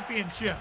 championship.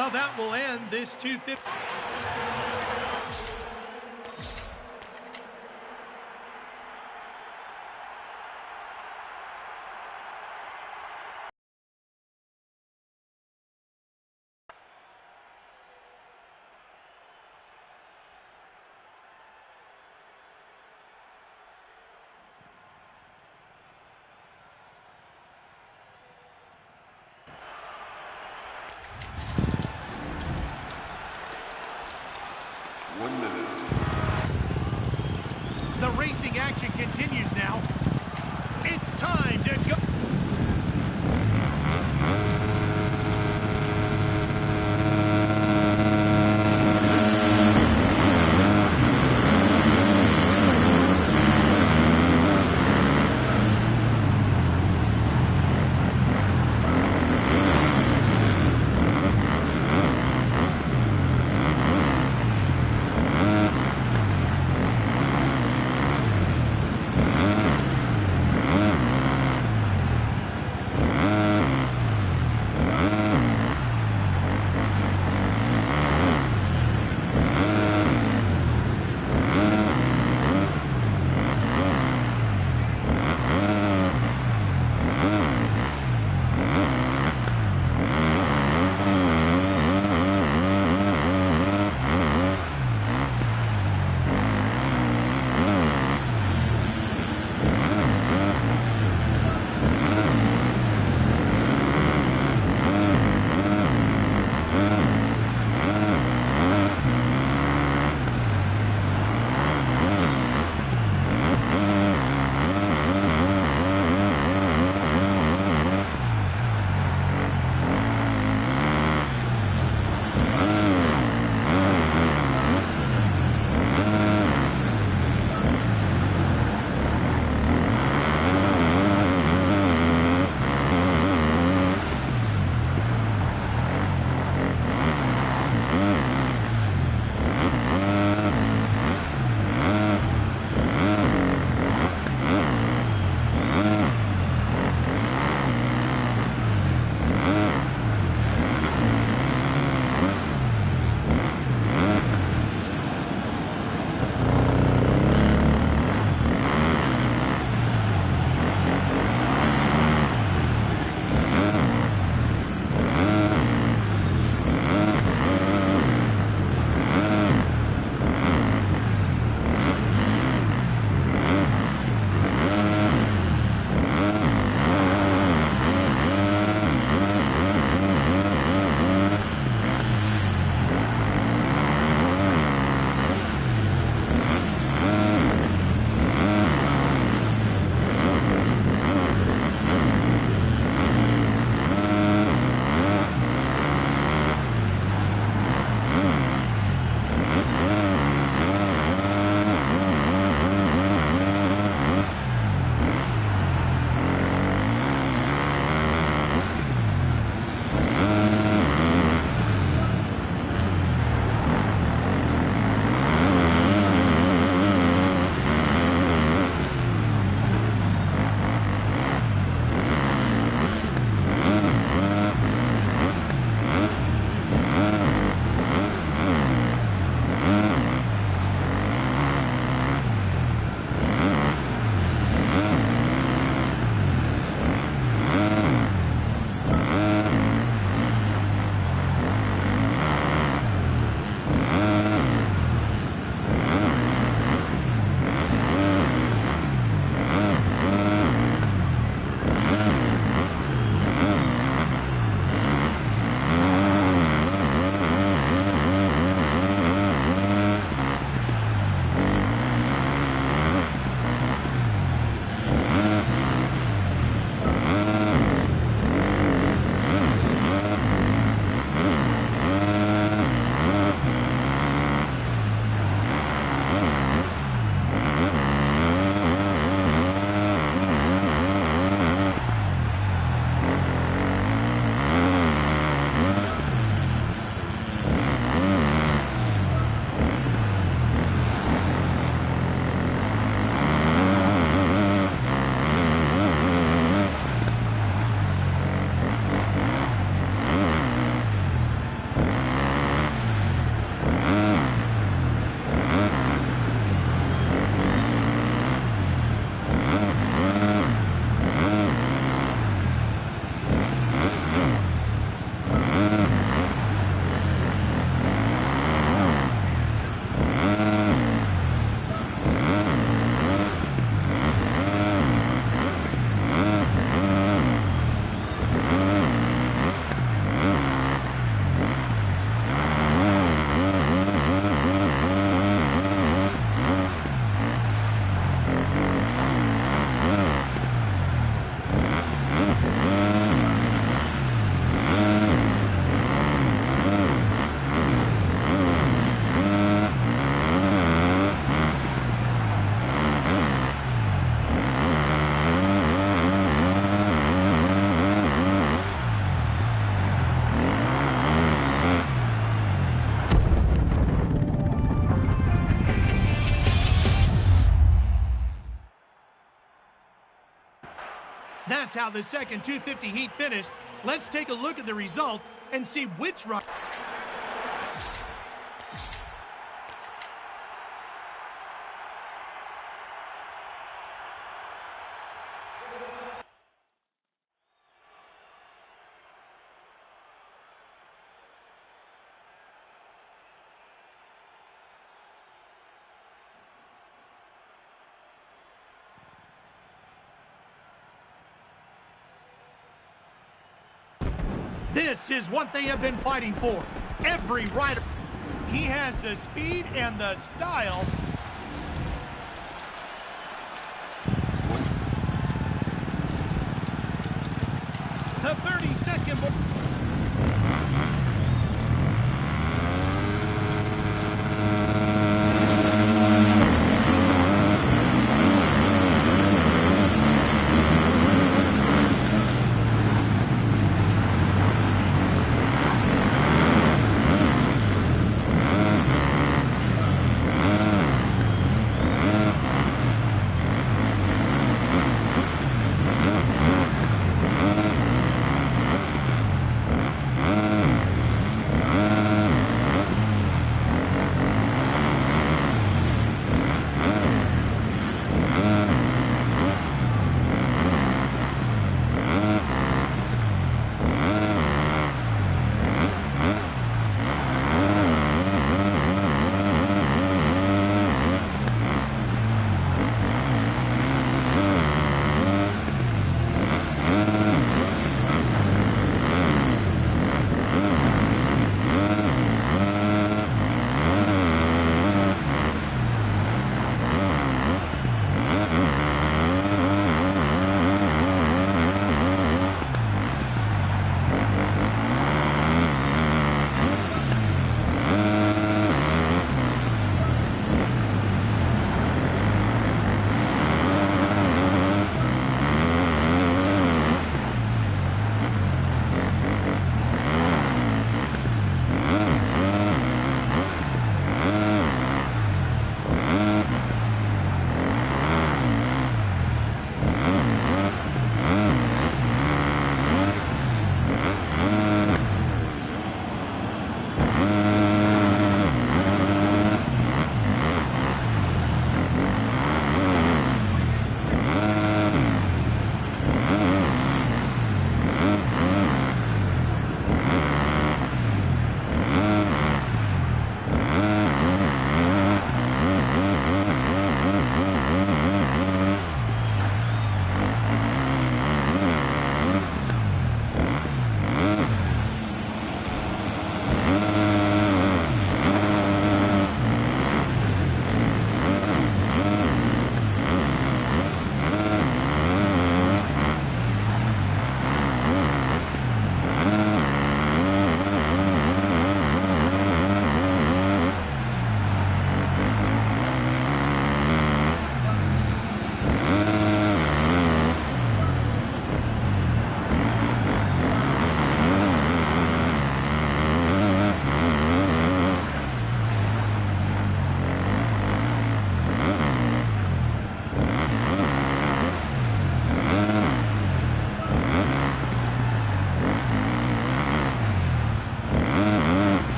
Well, that will end this 250. The racing action continues now. It's time to go. That's how the second 250 heat finished. Let's take a look at the results and see which run. This is what they have been fighting for. Every rider, he has the speed and the style. The 30-second.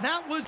That was...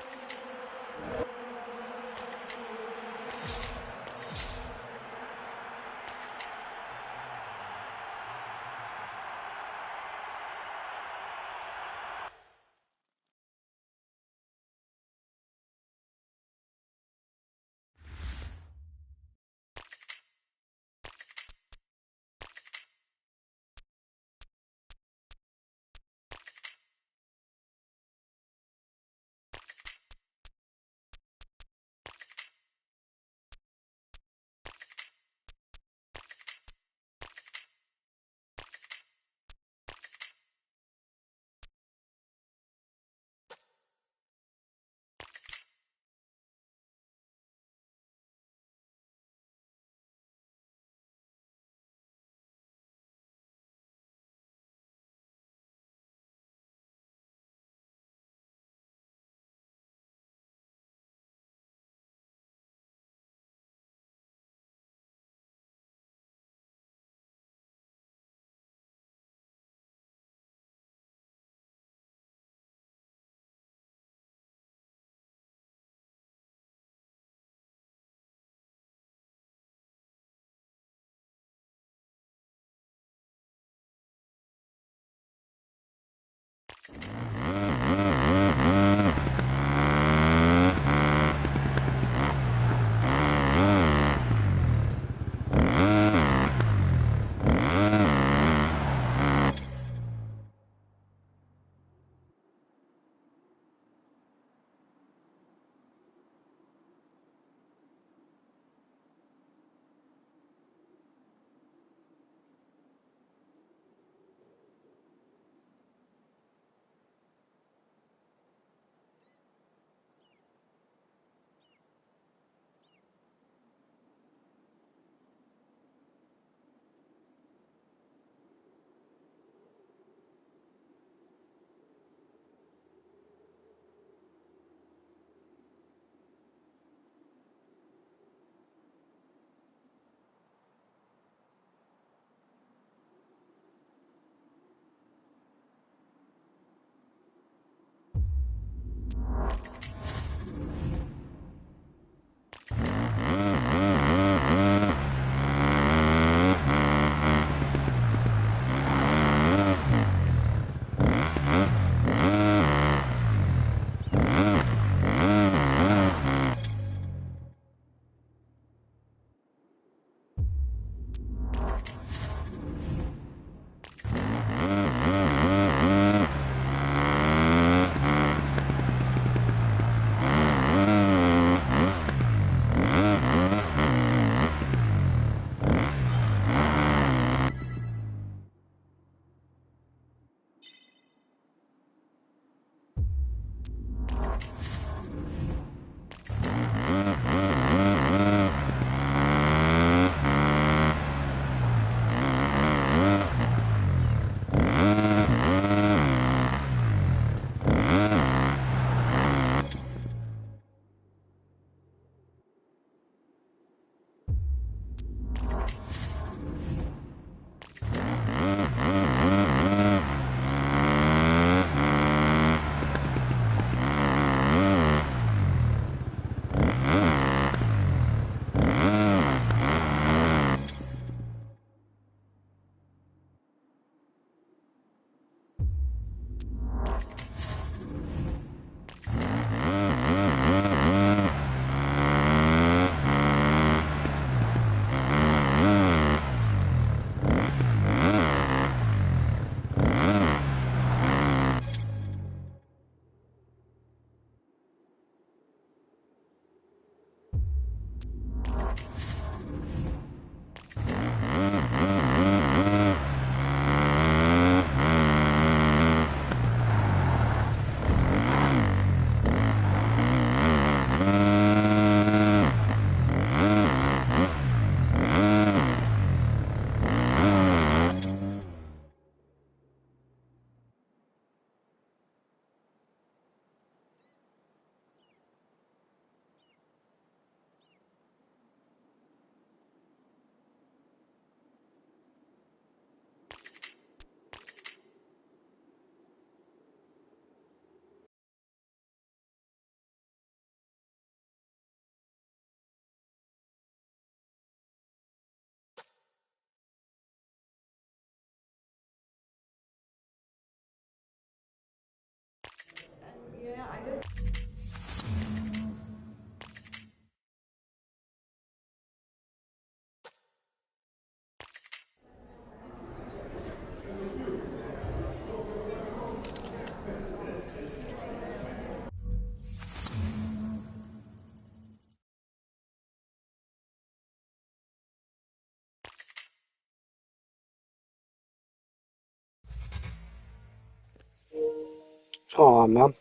What's going on, man?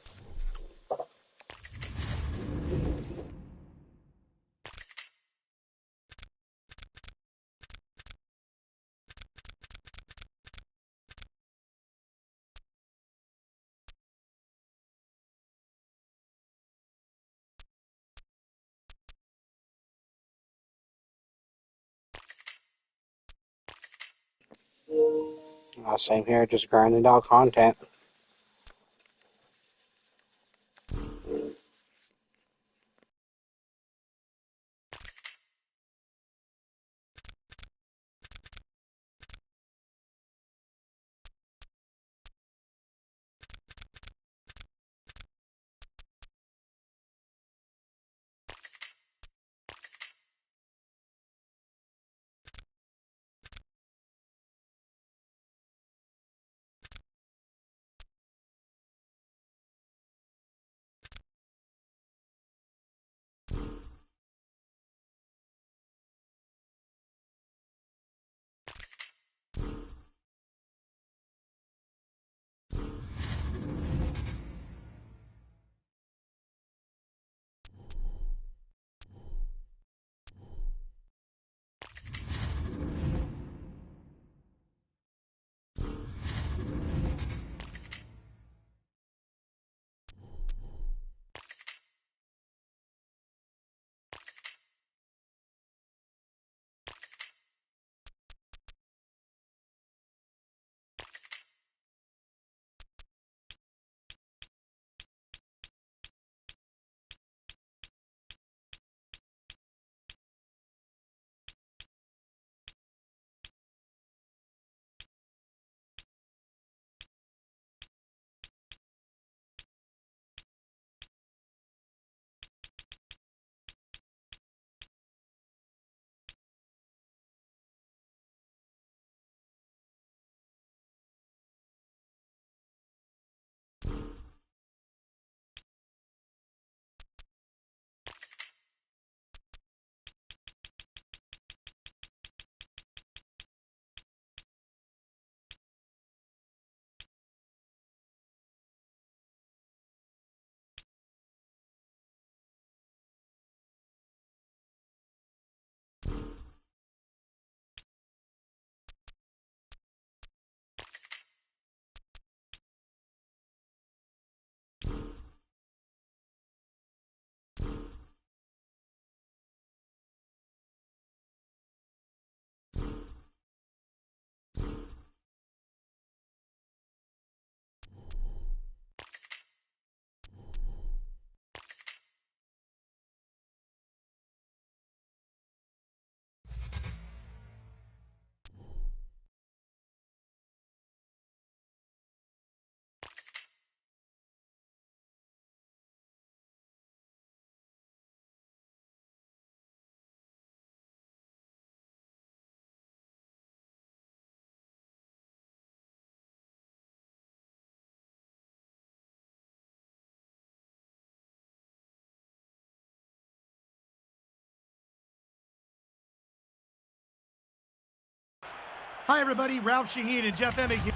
Same here, just grinding out content. Hi, everybody. Ralph Shaheen and Jeff Emig here.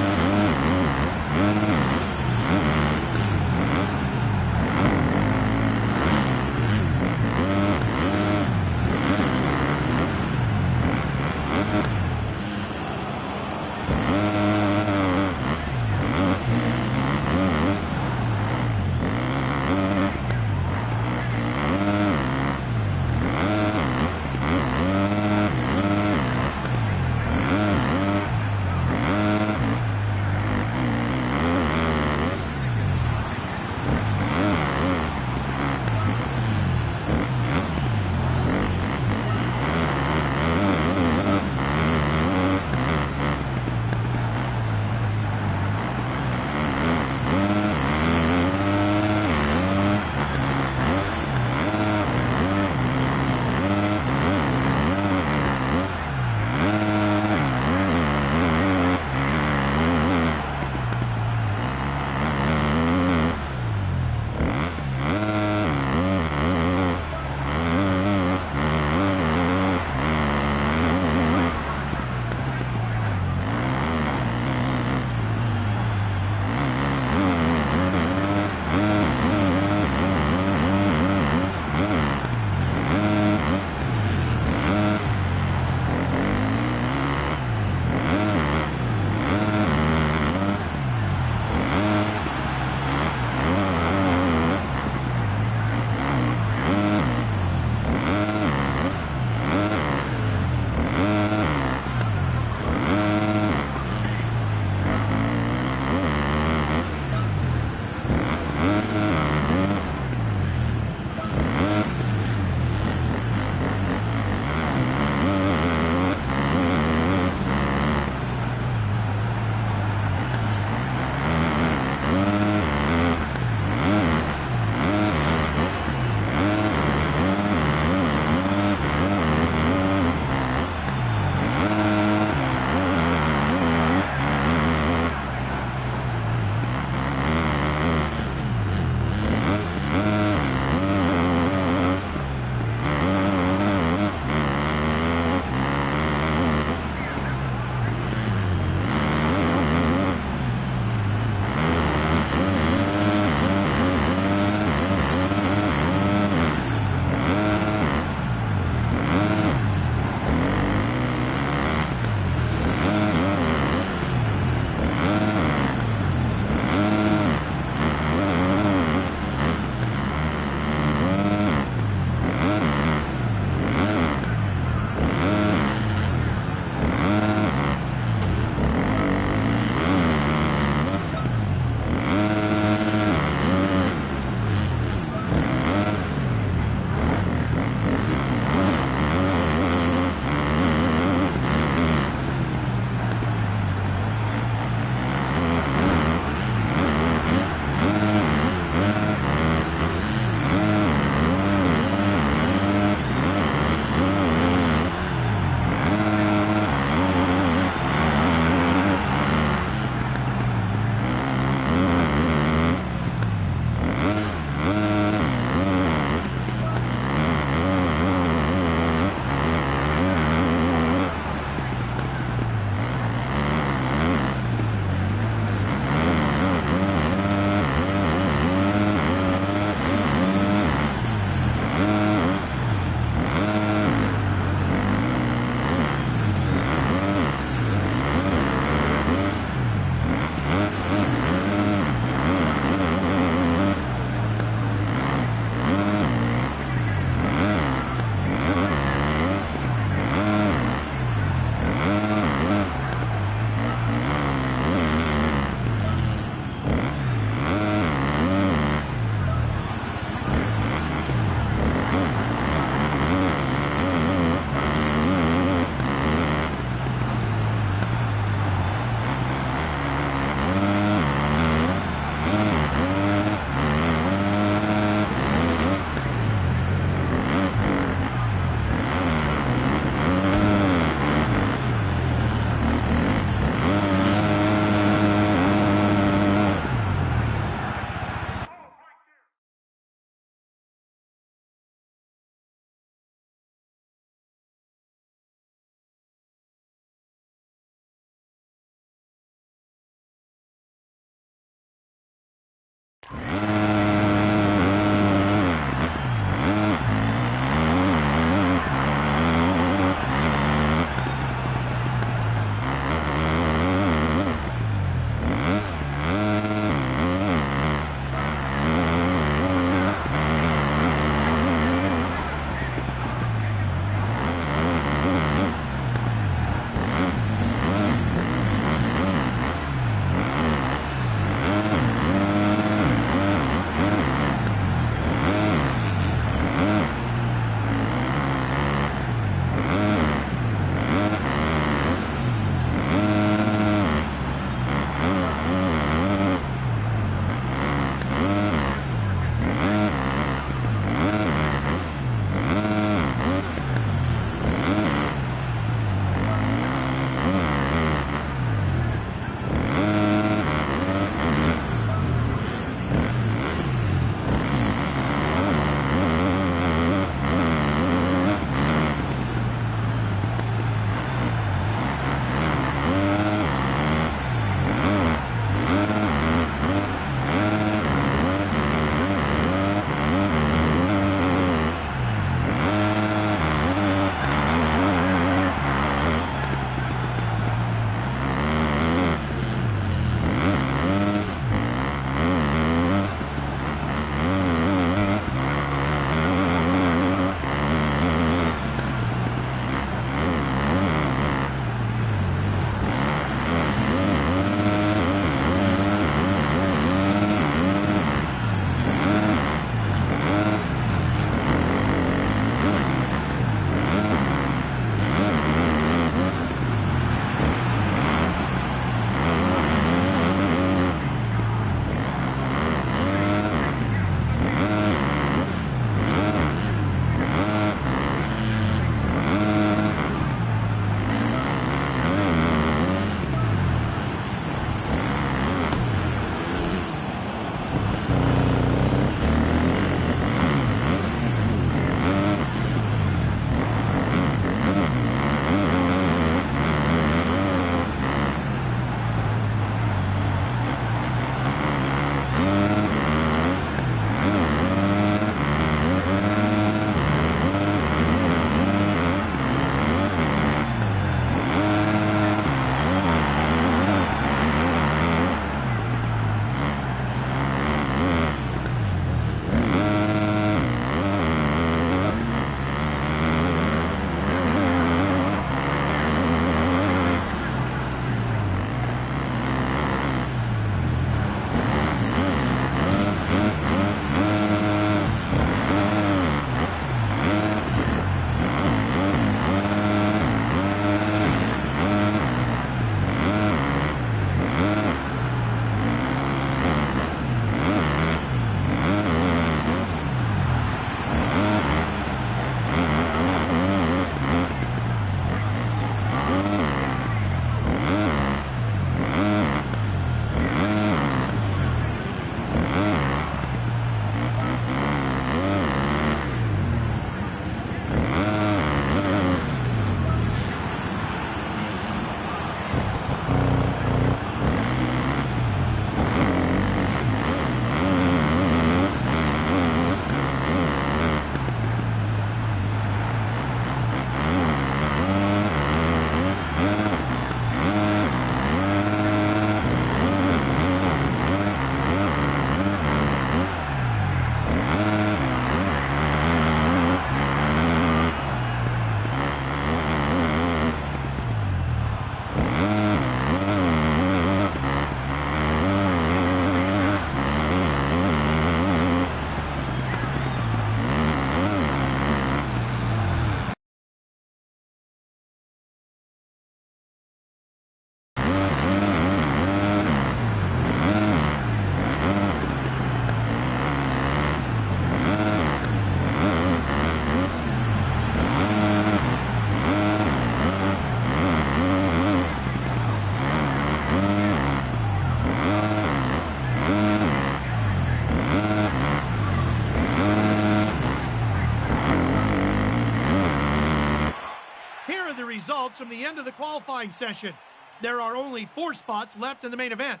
are the results from the end of the qualifying session. There are only 4 spots left in the main event.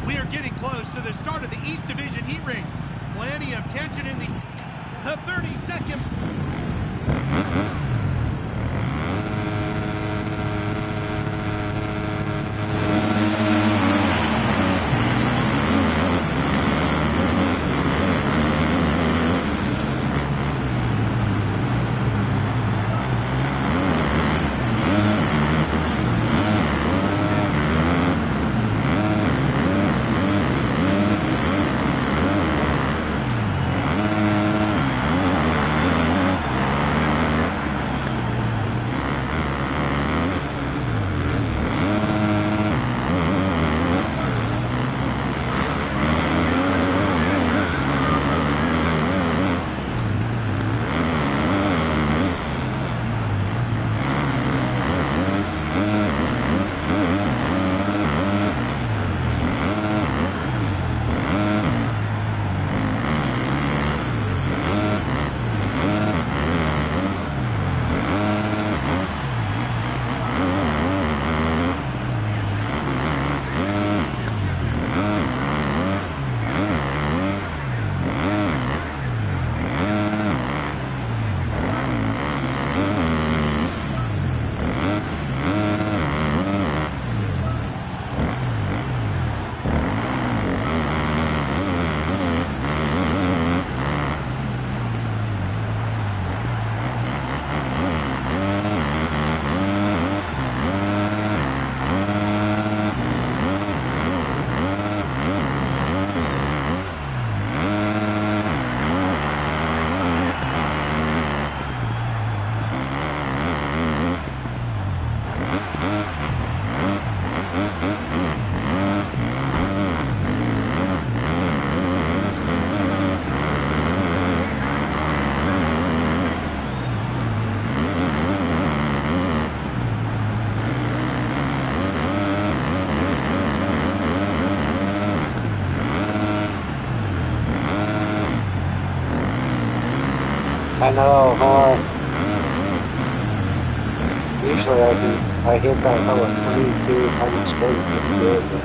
We are getting close to the start of the East Division heat race. Plenty of tension in the 30-second. I know, huh? Usually I hit that level 2200 straight pretty good, but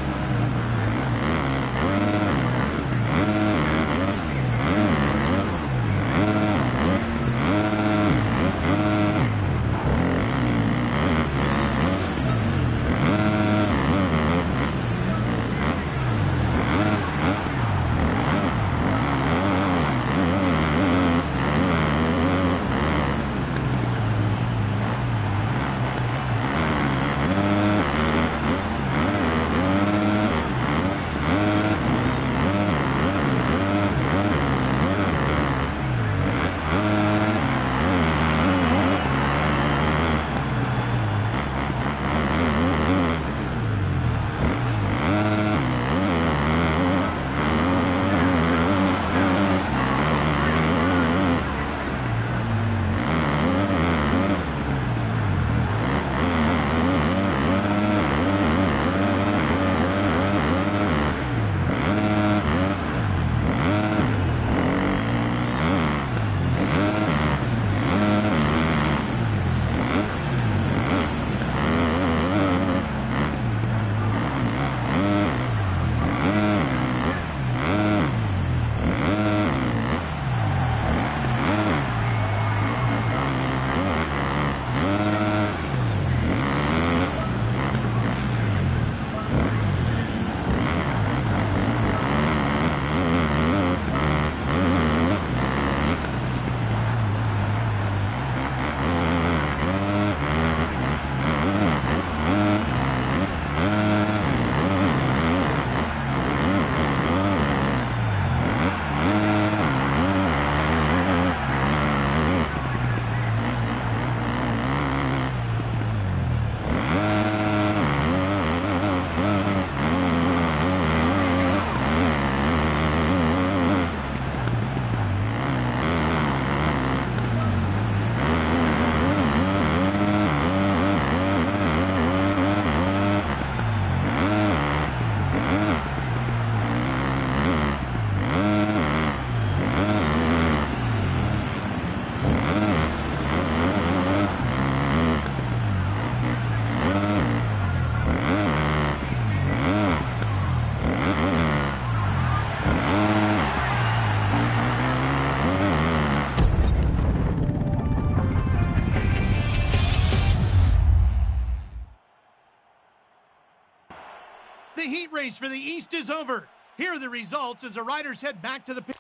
race for the East is over. Here are the results as the riders head back to the pit.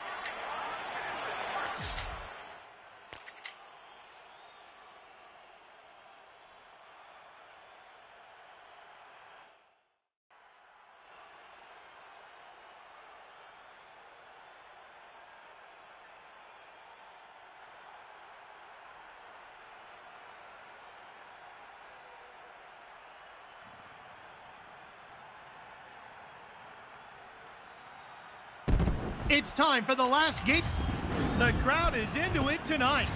It's time for the last gate. The crowd is into it tonight.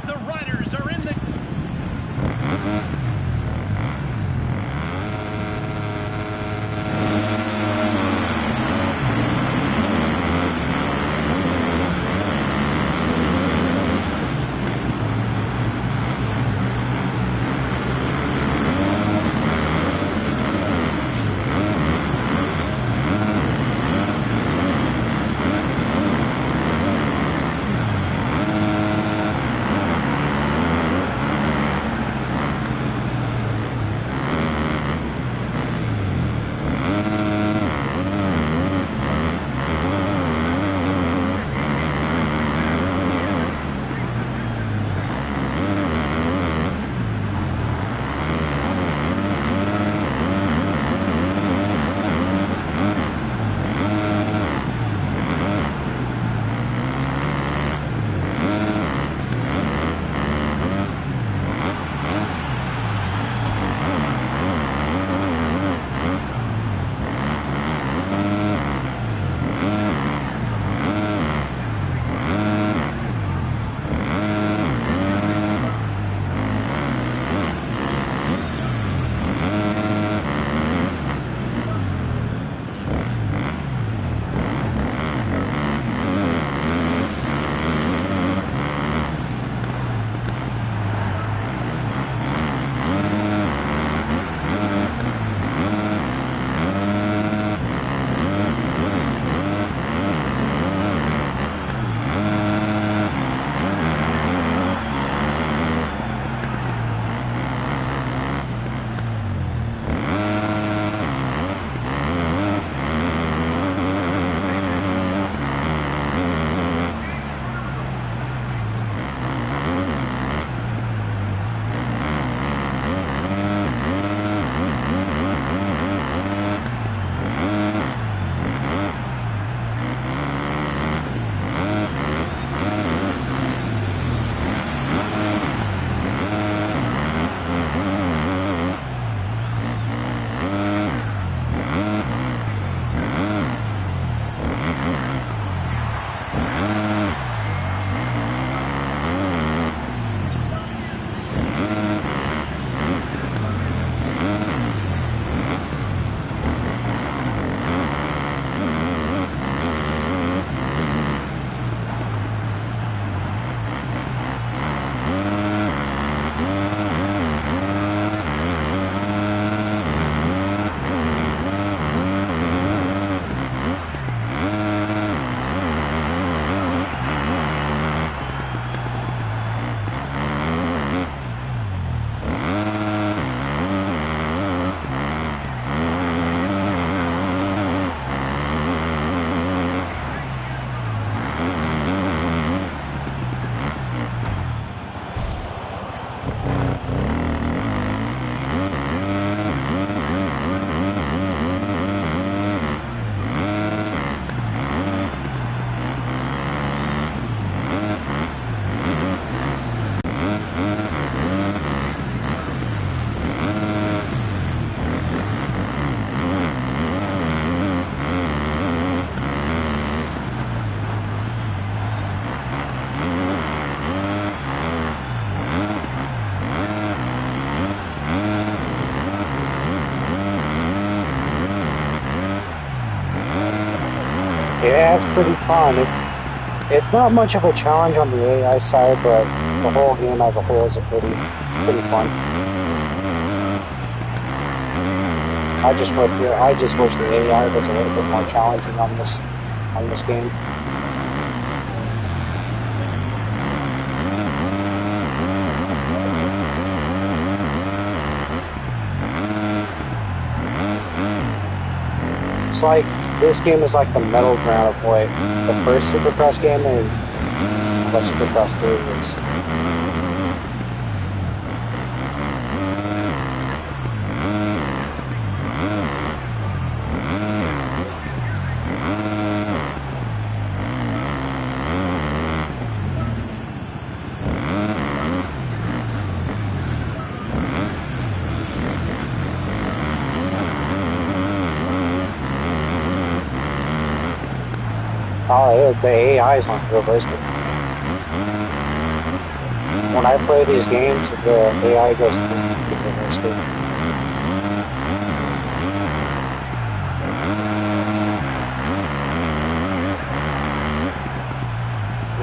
The riders are in the... Yeah, it's pretty fun. It's not much of a challenge on the AI side, but the whole game as a whole is pretty fun. I just wish the AI was a little bit more challenging on this game. It's like, this game is like the middle ground of what the first Supercross game and what Supercross 2 is. Oh, the AI is not realistic. When I play these games, the AI goes to this realistic.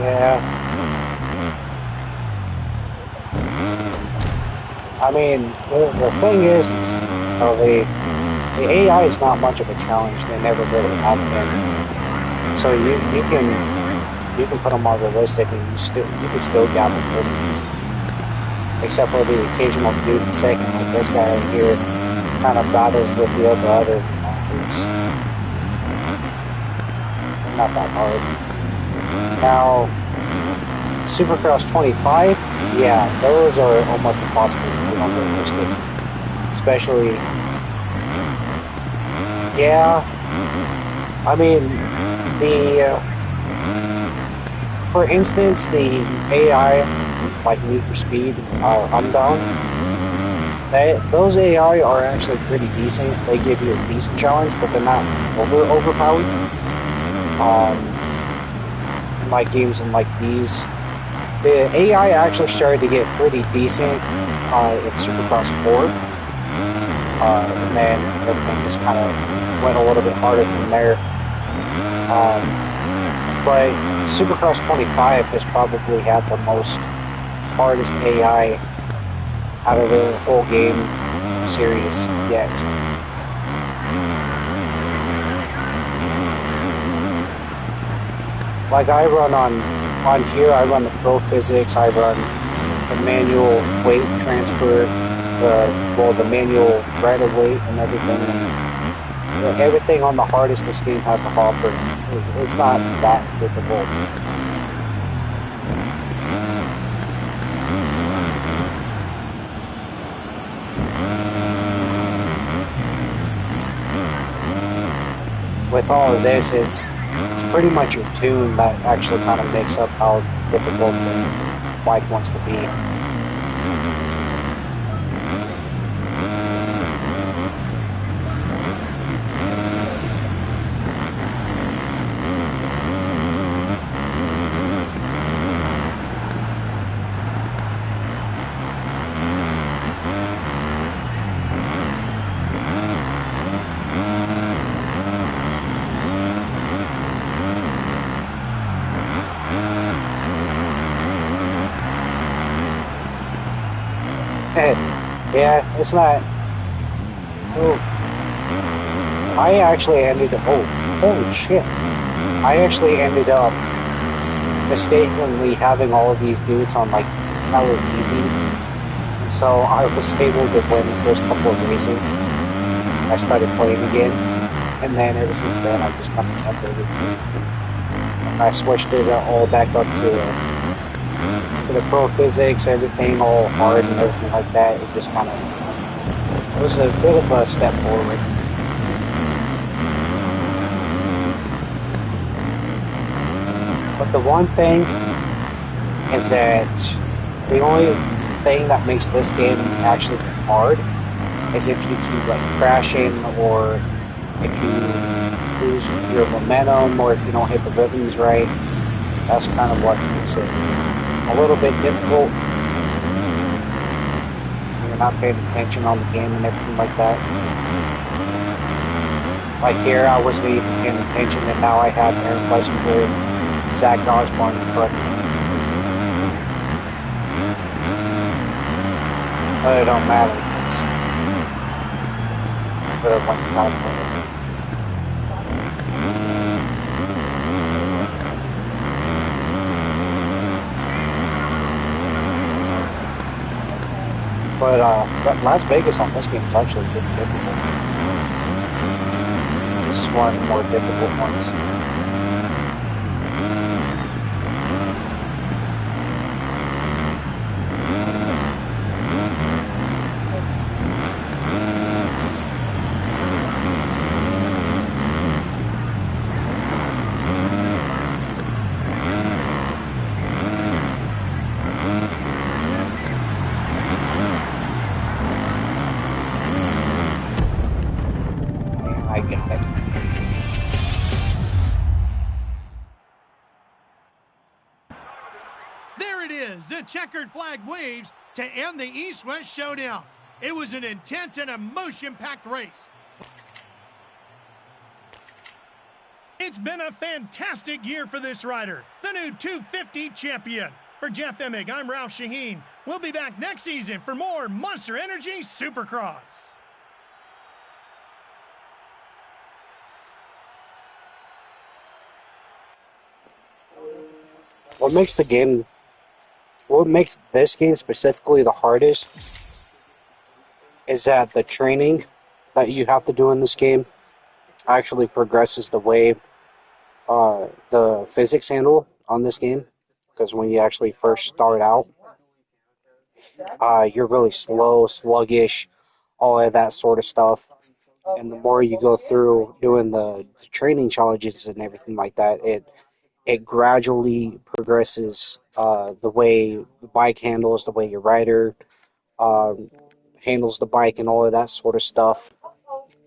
Yeah. I mean, the thing is you know, the AI is not much of a challenge. They never really have been. So you can put them on realistic, and you can still gap them pretty easy. Except for the occasional dude in second, like this guy right here, kind of battles with the other it's not that hard. Now, Supercross 25, yeah, those are almost impossible to put on realistic. Especially, yeah, I mean, for instance, the AI, like Need for Speed, Unbound, those AI are actually pretty decent. They give you a decent challenge, but they're not overpowered. Like games and like these, the AI actually started to get pretty decent in Supercross 4, and then everything just kind of went a little bit harder from there. But Supercross 25 has probably had the most hardest AI out of the whole game series yet. Like I run on here, I run the Pro Physics, I run the manual weight transfer, the manual right of weight and everything. And everything on the hardest this game has to offer. It's not that difficult. With all of this, it's pretty much your tune that actually kind of makes up how difficult the bike wants to be. Yeah, it's not. Oh, I actually ended up. Oh, holy shit! I actually ended up mistakenly having all of these dudes on like hella easy, and so I was able to win the first couple of races. I started playing again, and then ever since then I've just kind of kept everything. I switched it all back up to the Pro Physics, everything all hard and everything like that. It just kind of, it was a bit of a step forward. But the one thing is that the only thing that makes this game actually hard is if you keep like crashing, or if you lose your momentum, or if you don't hit the rhythms right. That's kind of what makes it a little bit difficult. You're not paying attention on the game and everything like that. Like here, I wasn't even paying attention, and now I have Aaron Pleasantberry, Zach Osborne in front of me. But it don't matter. But I went to top of it. But Las Vegas on this game is actually pretty difficult. is one of the more difficult ones. I got it. There it is. The checkered flag waves to end the East-West showdown. It was an intense and emotion-packed race. It's been a fantastic year for this rider, the new 250 champion. For Jeff Emig, I'm Ralph Shaheen. We'll be back next season for more Monster Energy Supercross. What makes this game specifically the hardest is that the training that you have to do in this game actually progresses the way the physics handle on this game. Because when you actually first start out, you're really slow, sluggish, all of that sort of stuff. And the more you go through doing the training challenges and everything like that, it gradually progresses the way the bike handles, the way your rider handles the bike, and all of that sort of stuff.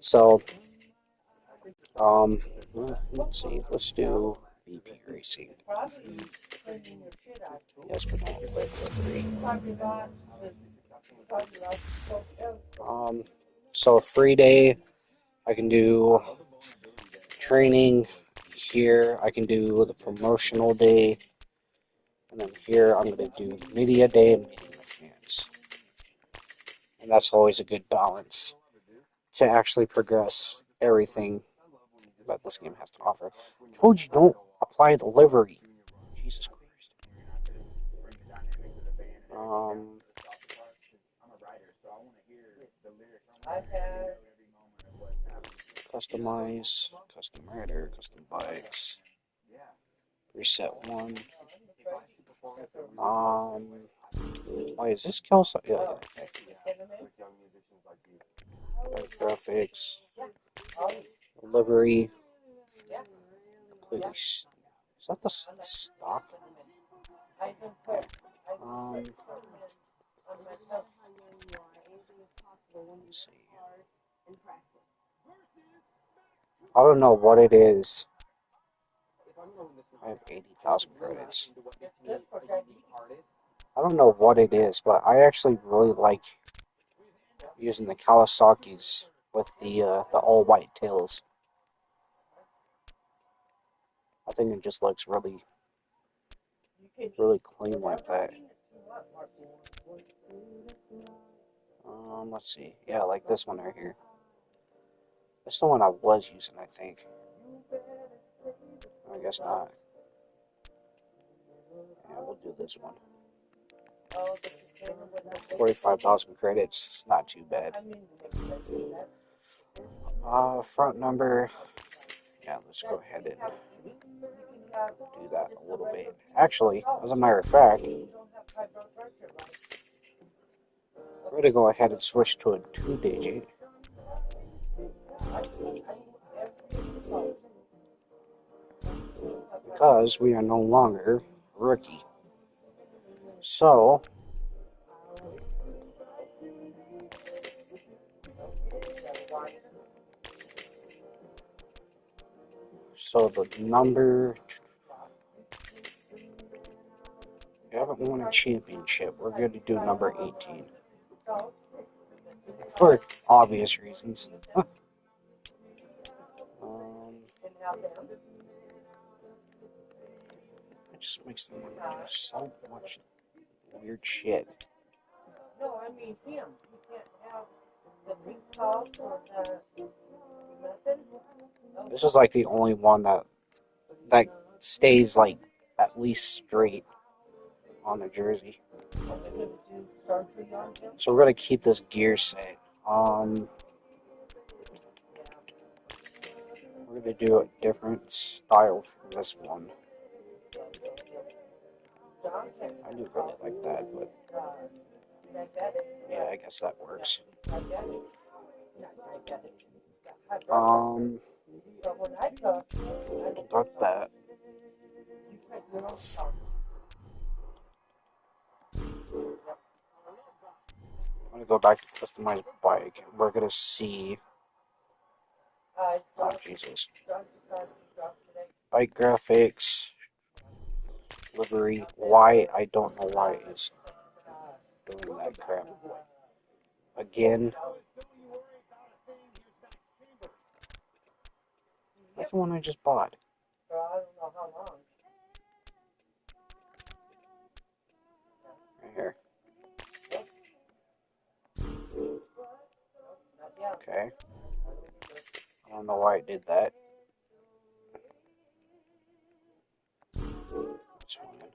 So, let's see. Let's do VP Racing. Yes, but not quick delivery. So free day, I can do training. Here, I can do the promotional day. And then here, I'm going to do media day and meeting the fans. And that's always a good balance to actually progress everything that this game has to offer. I told you, don't apply the livery. Jesus Christ. Customize, custom rider, custom bikes. Reset one. Why is this Kelso? Yeah, okay. Graphics. Livery. Completely. Is that the stock? Let's see. I don't know what it is. I have 80,000 credits. I don't know what it is, but I actually really like using the Kawasaki's with the all white tails. I think it just looks really clean like that. Let's see. Yeah, like this one right here. That's the one I was using, I think. I guess not. Yeah, we'll do this one. 45,000 credits. It's not too bad. Front number. Yeah, let's go ahead and do that a little bit. Actually, as a matter of fact, we're going to go ahead and switch to a 2-digit. Because we are no longer rookie. So, the number, we haven't won a championship. We're going to do number 18. For obvious reasons. It just makes them want to do so much weird shit. No, I mean him. You can't have the big top or the nothing. This is like the only one that stays like at least straight on the jersey. So we're gonna keep this gear set. We're gonna do a different style for this one. I do really like that, but yeah, I guess that works. Got that. I'm gonna go back to customize bike. We're gonna see. Oh Jesus! Bike graphics, livery. Why? I don't know why it's doing that crap. Again. That's the one I just bought. Right here. Okay. I don't know why it did that. That's fine.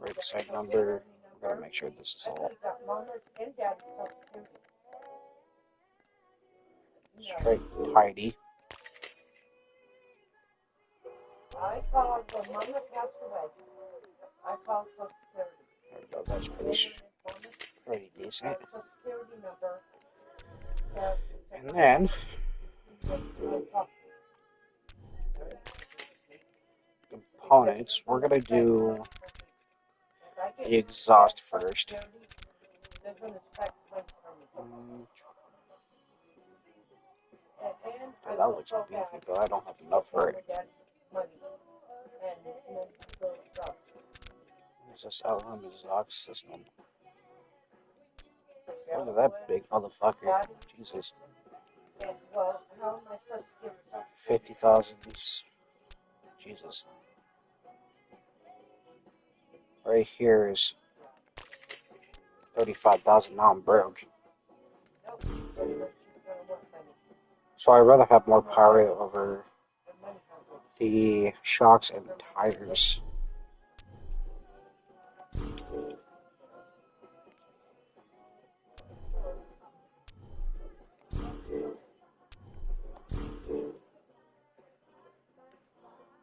Right side number. We're gonna make sure this is all straight and tidy. There we go. That's pretty decent. And then components. We're gonna do the exhaust first. Dude, that looks beefy, but I don't have enough for it. There's this LM exhaust system. Look at that big motherfucker. Jesus. 50,000. Jesus. Right here is 35,000. Now I'm broke. So I'd rather have more power over the shocks and the tires.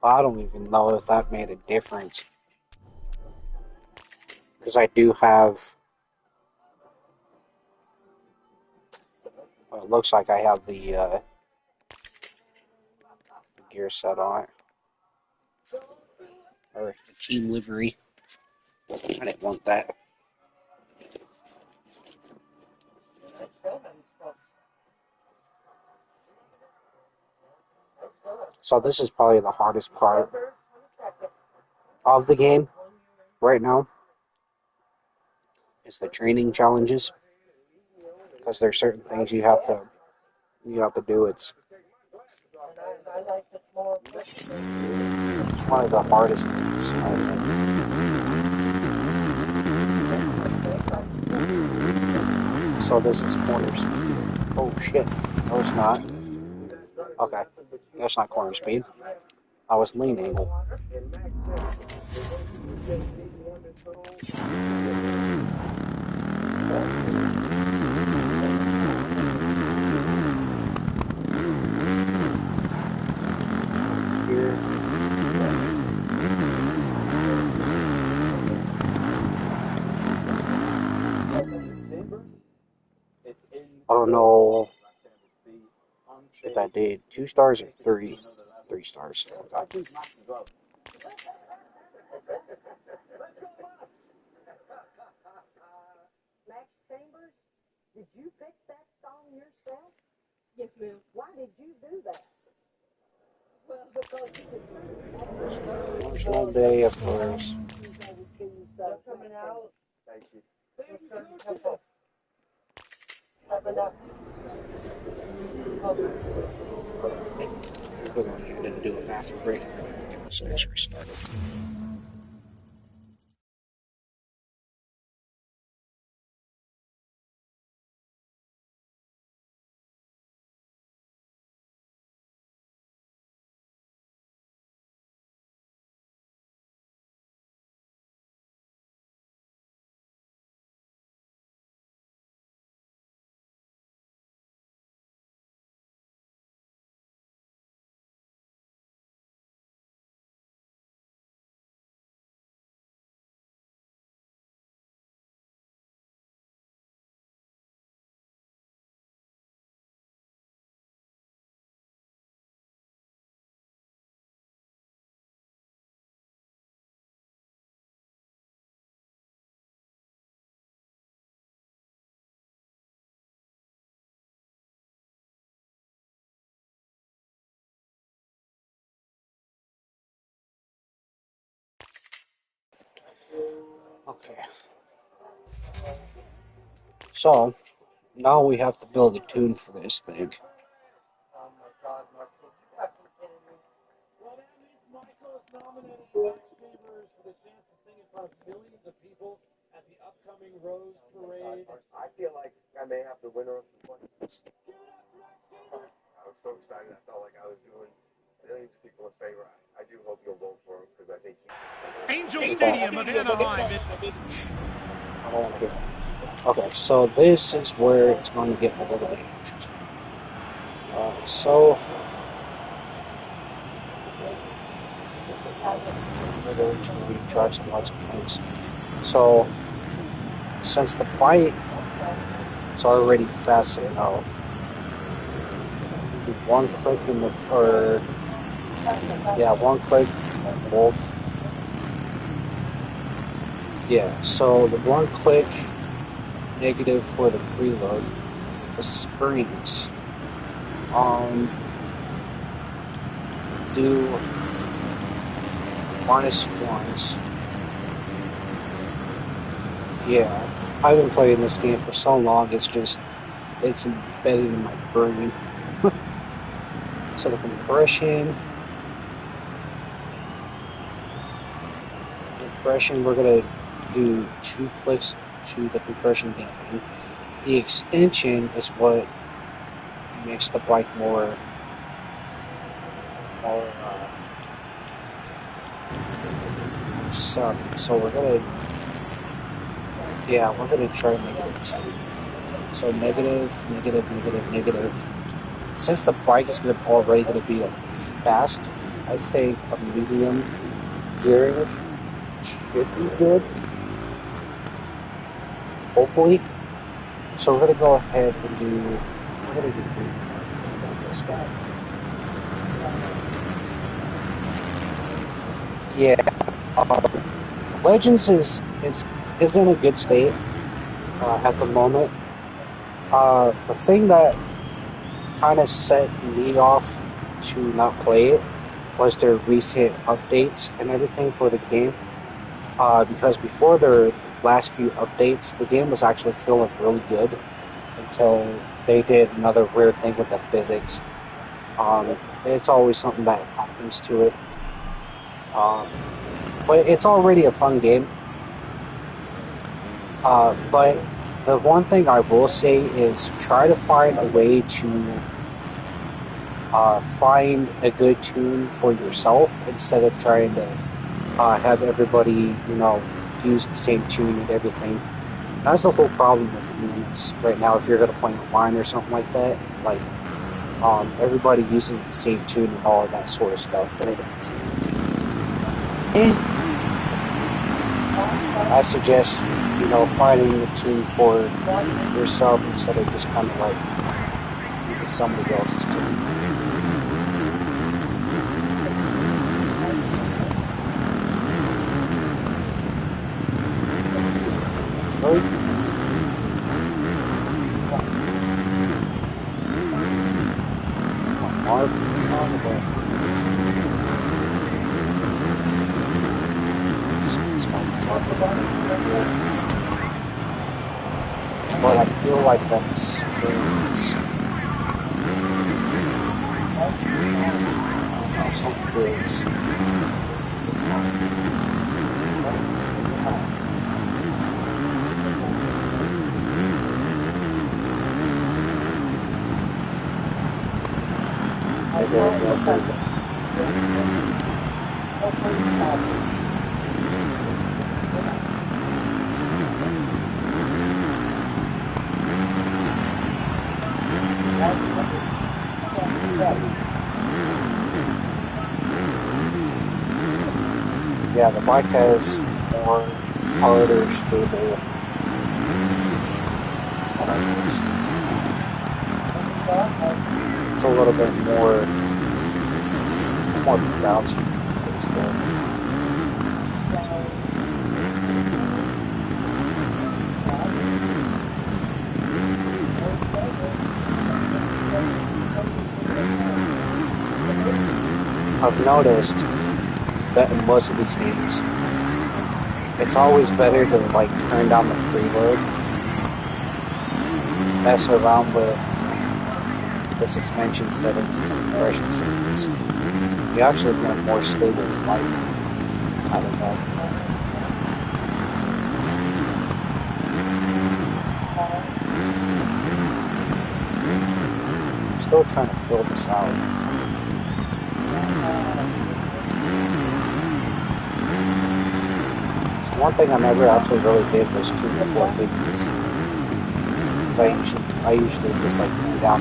I don't even know if that made a difference. Because I do have... Well, it looks like I have the gear set on it. Or the team livery. I didn't want that. So this is probably the hardest part of the game right now. It's the training challenges. Because there's certain things you have to do. It's one of the hardest things, I think. So this is corner speed. Oh shit. No, it's not. Okay. That's not corner speed. I was lean angle. Here. I don't know if I did 2 stars or 3 stars. Okay. Max Chambers, did you pick that song yourself? Yes, ma'am. Why did you do that? Well, because you could certainly... Promotional day, of course. They're coming out. Thank you. We're going ahead and do a bathroom break and then we'll get this next restarted. Okay. So, now we have to build a tune for this thing. Well, that means Michael is nominated Black Chambers for the chance to sing in front of millions of people at the upcoming Rose Parade. I feel like I may have to win Rose Parade. Give it up for Black Chambers! I was so excited. I felt like I was doing millions of people a favor. I do hope you'll vote for him because I think he. Angel Stadium of Anaheim. I don't want to hear that. Okay, so this is where it's going to get a little bit interesting. So we're going to drive some lots of things. So since the bike is already fast enough, one click in the one click both. Yeah, so the one click negative for the preload, the springs do -1s. Yeah, I've been playing this game for so long, it's embedded in my brain. So the compression, we're gonna do 2 clicks to the compression damping. The extension is what makes the bike more suck. So we're gonna try -2. So negative. Since the bike is already gonna be fast, I think a medium gearing should be good. Hopefully. So we're gonna go ahead and do. We're gonna do this one. Yeah. Legends is in a good state at the moment. The thing that kind of set me off to not play it was their recent updates and everything for the game. Because before their last few updates, the game was actually feeling really good until they did another weird thing with the physics. It's always something that happens to it. But it's already a fun game. But the one thing I will say is try to find a way to find a good tune for yourself instead of trying to have everybody, use the same tune and everything. That's the whole problem with the games right now. If you're going to play online or something like that, like everybody uses the same tune and all of that sort of stuff. And I suggest, finding a tune for yourself instead of just kind of like using somebody else's tune. But I feel like that springs. Something feels off. Yeah, the bike has more harder, stable. It's a little bit more bouncy pace there. I've noticed that in most of these games, it's always better to like turn down the preload, mess around with the suspension settings and the compression settings. You actually get a more stable bike out of that. I'm still trying to fill this out. So one thing I never actually really did was tune the 450s. Because I usually just like turn down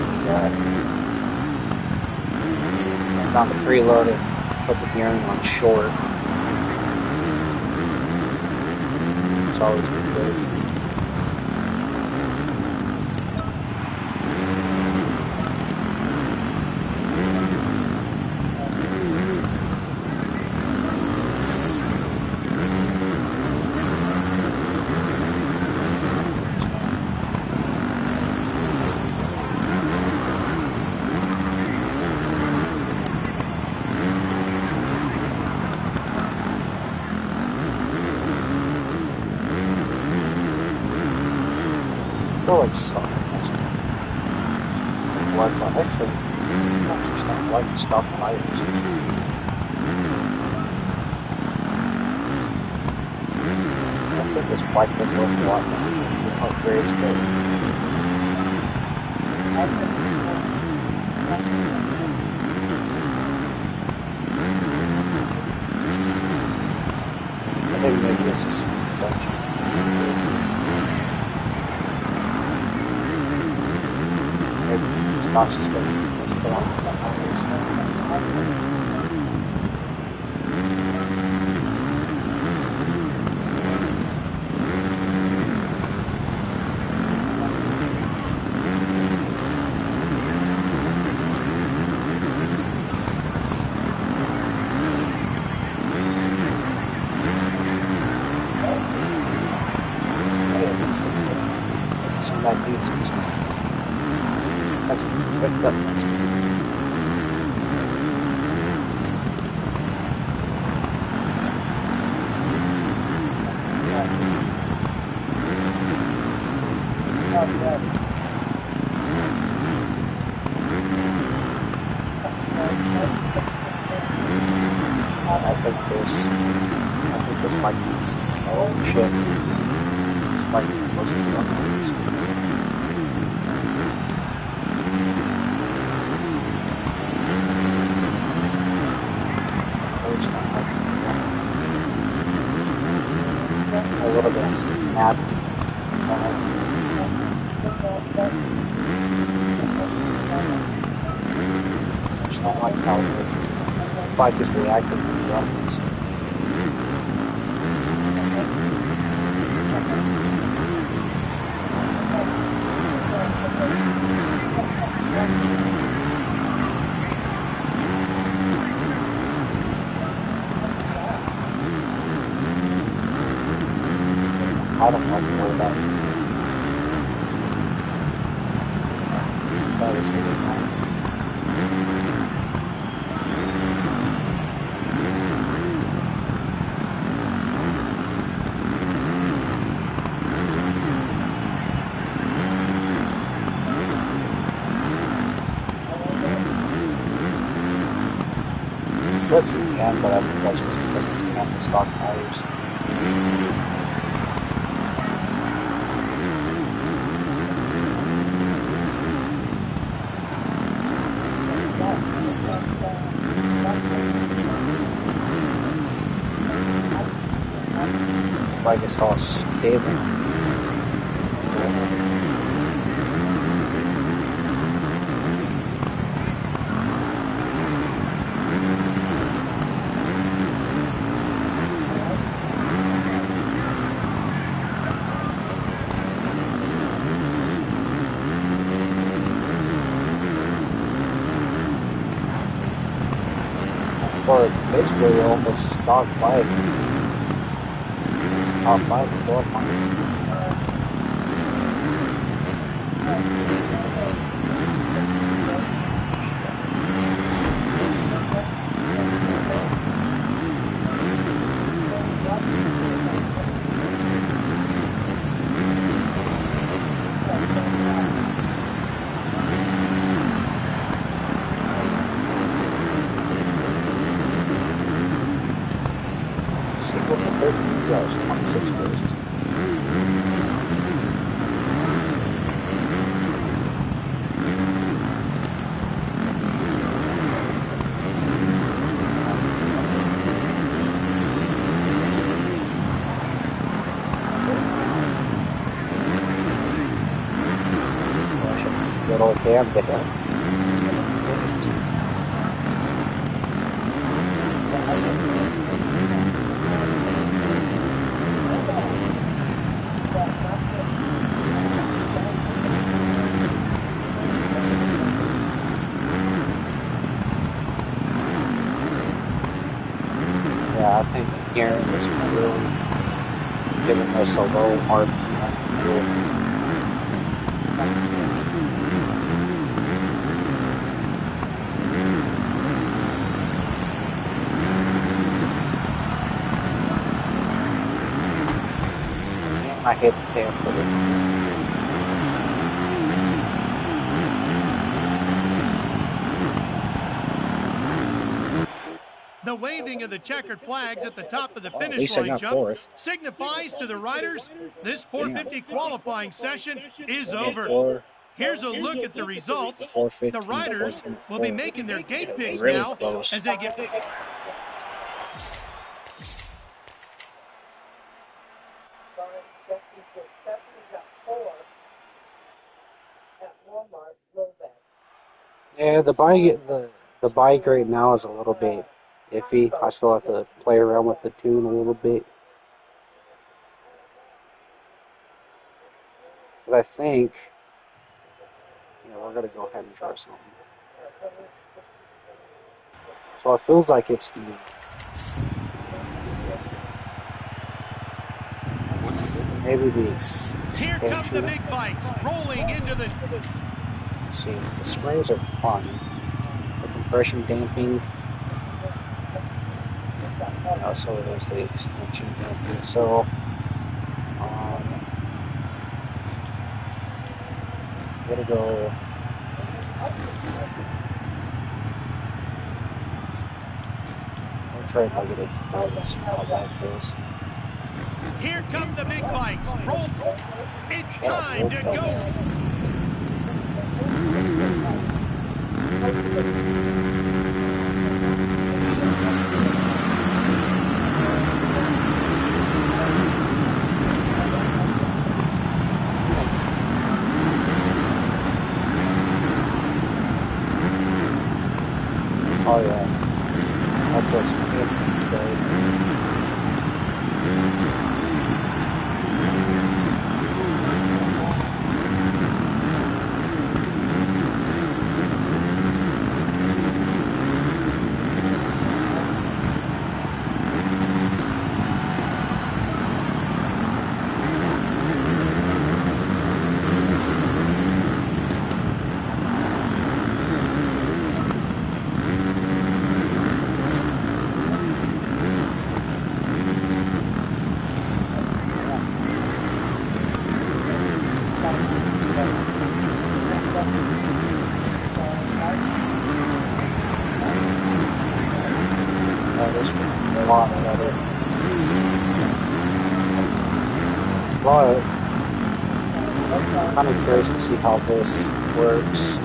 the preload and put the gearing on short. It's always been good. Actually, stock tires. I think this bike would work a lot more. Upgrades, but I think maybe this is a bunch. Stock suspension. Let's put on the tires. Some magnesium. That's picked up. I think this might be oh shit. This might be supposed to be upgrades. A little bit snap. I just don't like how the bike is reacting to the roughness. I don't like to worry about it. That is really bad. It slips in the end, but I think that's just because it's on the stock tires. Bike is all stable. For basically almost stock bike. Top 5 qualifying. was exposed. Good old damn bit. Yeah, I think Aaron is really giving us a low RPM fuel. I hit the damn button. The waving of the checkered flags at the top of the At finish least I line got jump fourth. signifies to the riders this 450 qualifying session is over. Four, Here's a look at the results. 415, The riders will be making their gate picks really now close. as they get... Yeah, the bike right now is a little bit iffy. I still have to play around with the tune a little bit. But I think, yeah, we're gonna go ahead and try something. So it feels like it's the maybe the Here come the expansion. big bikes rolling into the... Let's see, the sprays are fine. The compression damping. So it is the extension damping. So gotta go. I'll try -3 and see how that feels. Here come the big bikes. Roll. It's time to go. Oh yeah, that feels instant, babe. This is a lot better. But I'm kind of curious to see how this works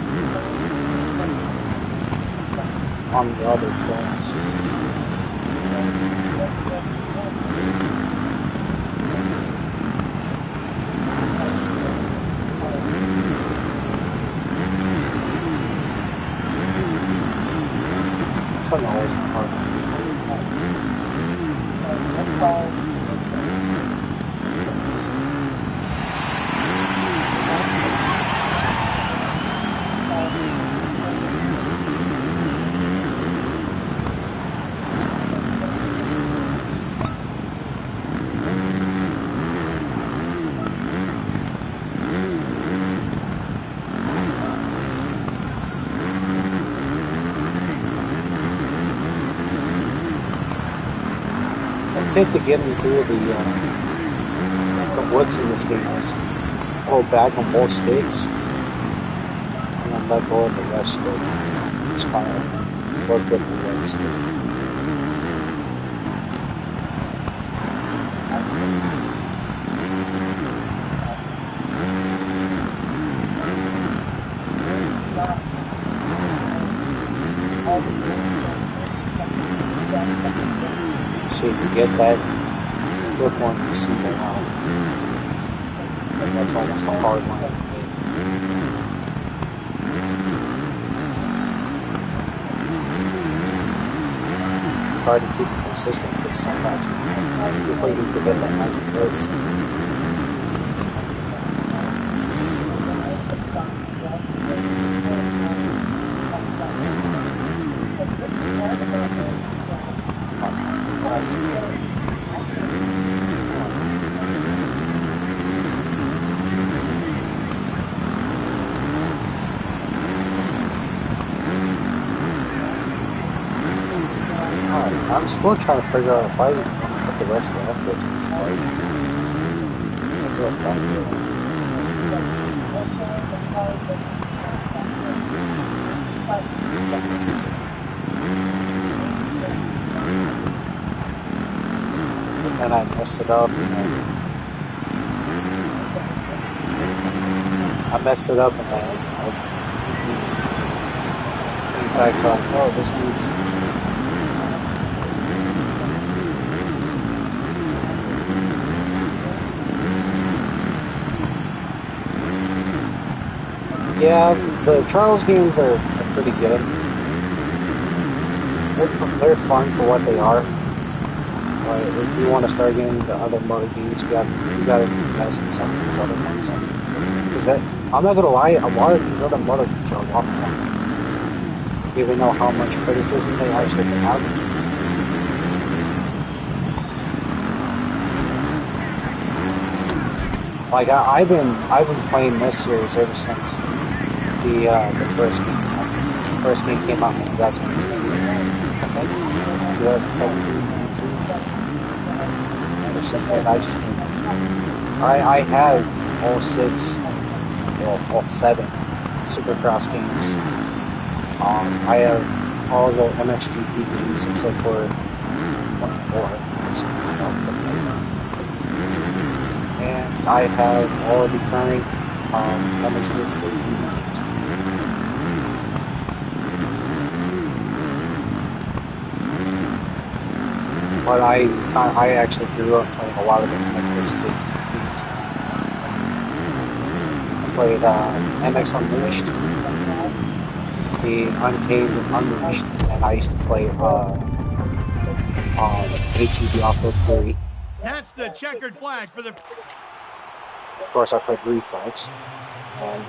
on the other twins. Some always hard. Tip to get me through the woods in this game is hold back on both sticks and then let go of the left stick. Just kind of work with the right stick. obviously, if you get that trip one, you see that that's almost a hard line to make. Try to keep it consistent because sometimes you completely forget that might be first. I'm still trying to figure out if I want to put the rest of the upgrades in this bike. It feels bad. And I messed it up, and I messed it up, and then I came back to like, oh, this needs. Yeah, the Trials games are pretty good. They're fun for what they are. But if you want to start getting into other motor games, you gotta invest in some of these other ones. Because I'm not gonna lie, a lot of these other motor games are a lot of fun. Even though how much criticism they actually have. Like I've been playing this series ever since the first game. The first game came out in 2018, I think, 2017, 2018. Ever since then, I have all 6, well, all 7 Supercross games. I have all the MXGP games except for 24. And I have all of the current MXGP games. But I actually grew up playing a lot of the MXGP games. I played MX Unleashed, the Untamed and Unleashed, and I used to play ATV Off-Road 3. That's the checkered flag for the... Of course, I played Reflex, and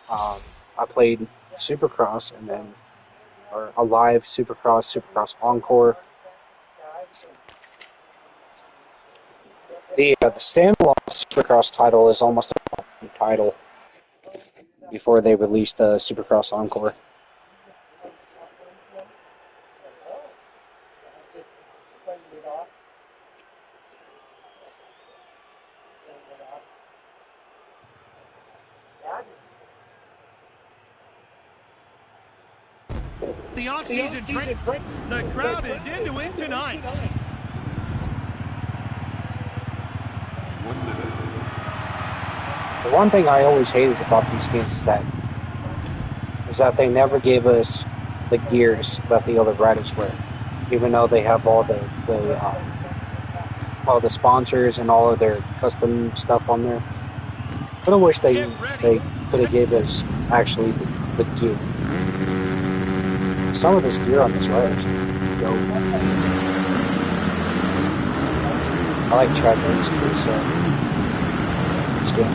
I played Supercross, and then a live Supercross Encore. The standalone Supercross title is almost a title before they released the Supercross Encore. The off-season training. The crowd is into it tonight. The one thing I always hated about these games is that they never gave us the gears that the other riders wear, even though they have all the sponsors and all of their custom stuff on there. Kind of wish they could have gave us actually the gear. Some of this gear on this rider is dope. I like Chad Winston's skin.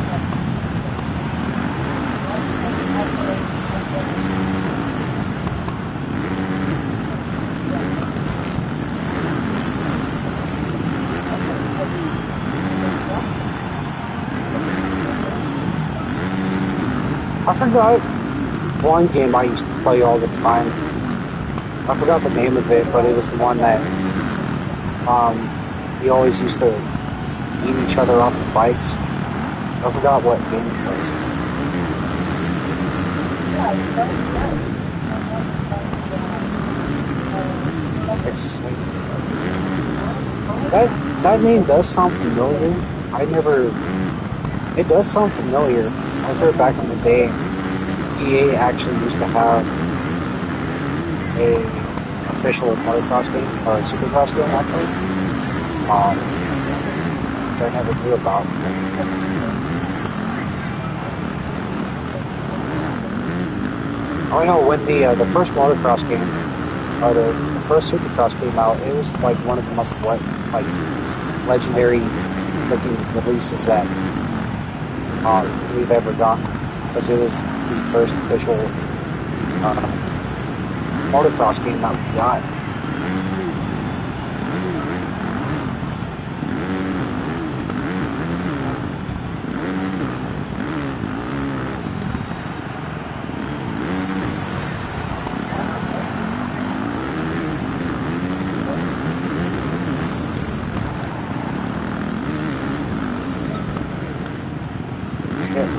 I forgot one game I used to play all the time. I forgot the name of it, but it was the one that we always used to eat each other off the bikes. I forgot what game it was. That name does sound familiar. It does sound familiar. I heard back in the day, EA actually used to have official motocross game, or supercross game actually, which I never knew about. I know when the first motocross game, or the first supercross came out, it was like one of the most like legendary looking releases that we've ever gotten, because it was the first official motocross game that we got. Shit.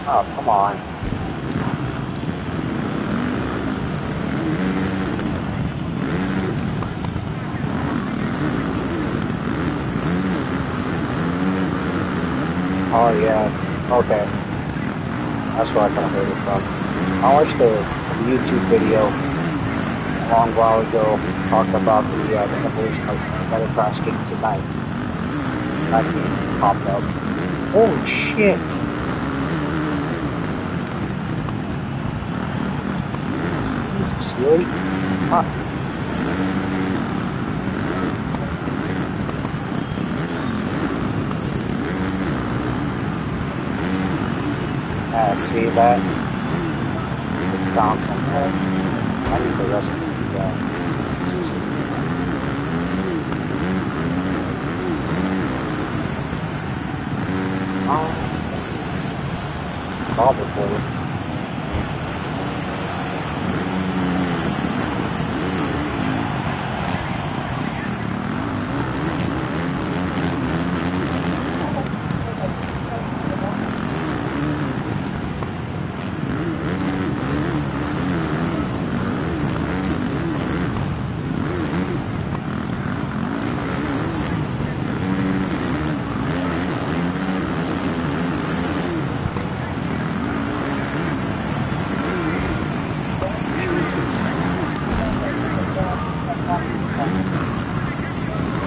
Oh, come on. Oh, yeah. Okay. That's where I kind of heard it from. I watched a YouTube video a long while ago talking about the evolution of motocross games at night. That game popped up. Holy shit! Jesus, really? Fuck. See that? Found somewhere. I need the rest of the Jesus. Probably.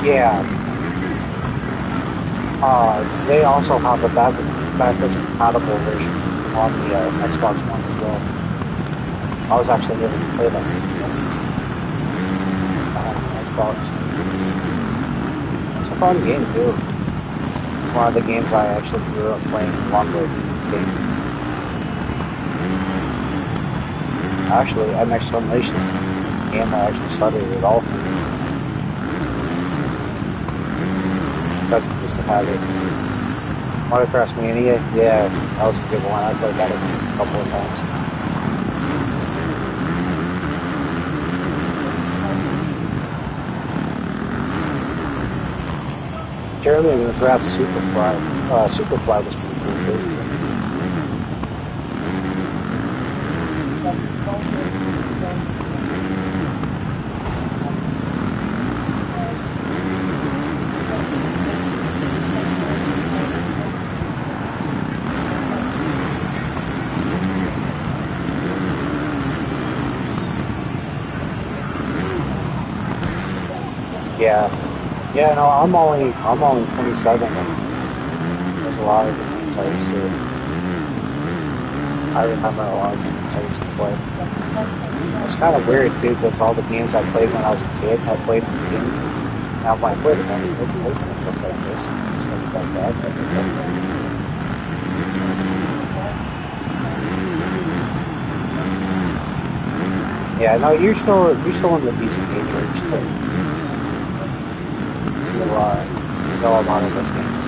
Yeah. They also have a backwards compatible version on the Xbox One as well. I was actually able to play that on Xbox. It's a fun game too. It's one of the games I actually grew up playing along with games. Actually, MX Simulation's the game that actually started it all for me. Cousin used to have it. Motocross Mania, yeah, that was a good one. I played that a couple of times. Jeremy McGrath's Superfly was pretty cool too. Yeah, no, I'm only 27, and there's a lot of the games I used to. I remember a lot of games I used to play. It's kind of weird too, because all the games I played when I was a kid, I played in the game. And I'm like, wait a minute, this doesn't look like this. This doesn't look like that. Yeah, no, you're still in the decent age range too. So, know a lot of those games.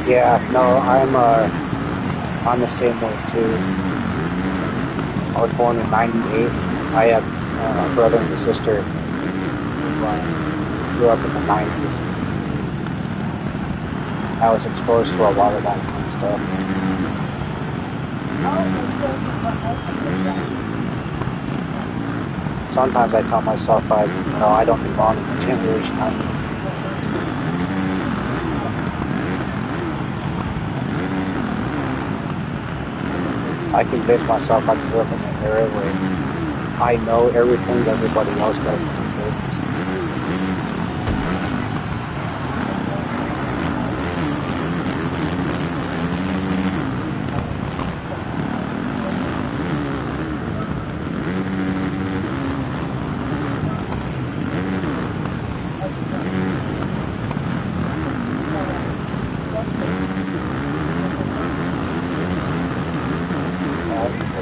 Yeah, no, I'm the same way too. I was born in '98. I have a brother and a sister who grew up in the 90s. I was exposed to a lot of that kind of stuff. Sometimes I tell myself I don't belong in the generation I'm in. I convince myself I grew up in an era where I know everything everybody else does in their 30s.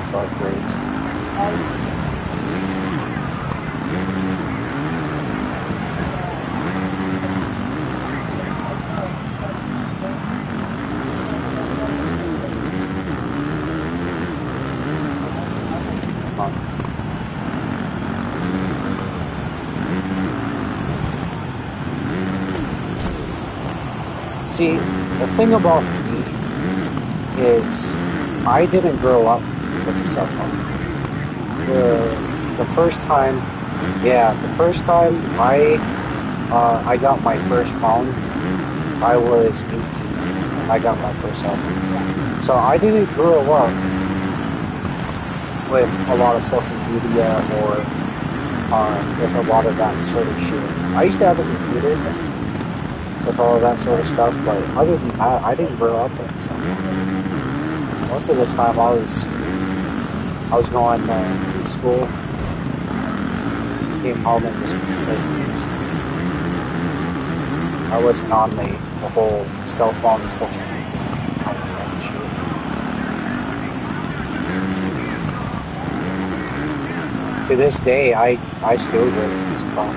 It's like grades. See, the thing about me is I didn't grow up with a cell phone. The first time I got my first phone, I was 18. I got my first cell phone. So I didn't grow up with a lot of social media or with a lot of that sort of shit. I used to have a computer with all of that sort of stuff, but other than that, I didn't grow up with a cell phone. Most of the time I was going to school, came home and just played games. I wasn't on the whole cell phone and social media kind of shit. To this day, I still use a phone.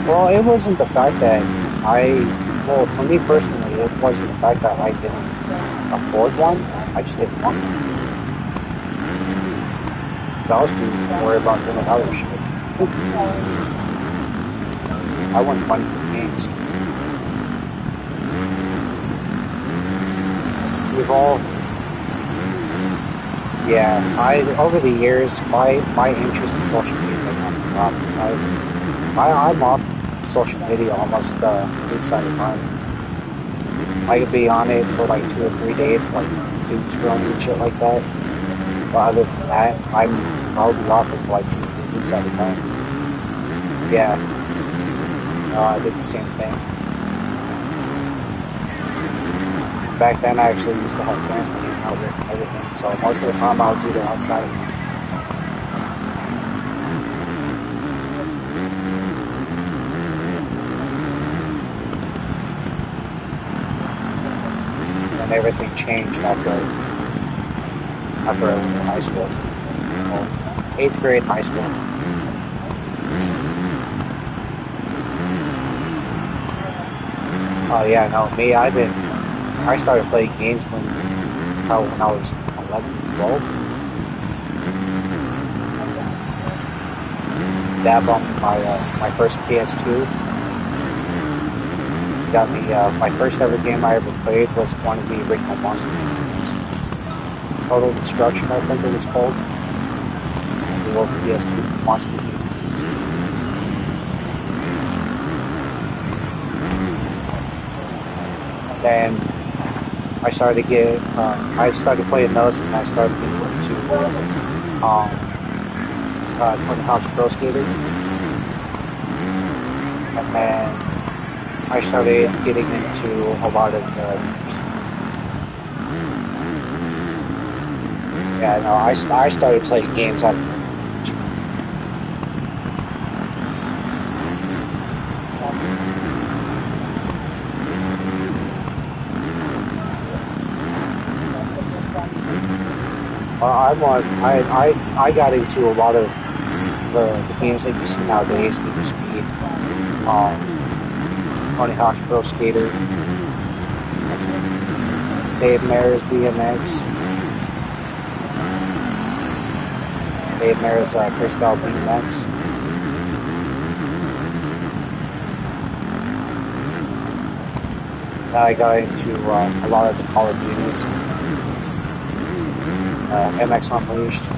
Well, it wasn't the fact that for me personally, it wasn't the fact that I didn't afford one. I just didn't want one. Because I was too worried about doing other shit. I want money for games. Over the years, my interest in social media has gone up. I'm off social media almost weeks at a time. I could be on it for like 2 or 3 days, like doom scrolling and shit like that. But other than that, I'll be off it for like 2 or 3 weeks at a time. Yeah. No, I did the same thing. Back then, I actually used to have friends to hang out with and everything, so most of the time I was either outside or and everything changed after I went to high school. Well, 8th grade high school. Oh yeah, no, me, I started playing games when I was 11, 12. Dad bought me my first PS2. Got me, my first ever game I ever played was one of the original Monster games. Total Destruction, I think it was called. The old PS2 Monster game. Then I started playing those, and I started getting into Tony Hawk's Pro Skater, and then I started getting into a lot of I started playing games at I got into a lot of the games that you see nowadays, Need for Speed, Tony Hawk's Pro Skater, Dave Mayer's BMX, Dave Mayer's Freestyle BMX. Then I got into a lot of the Call of Duties, MX Unleashed.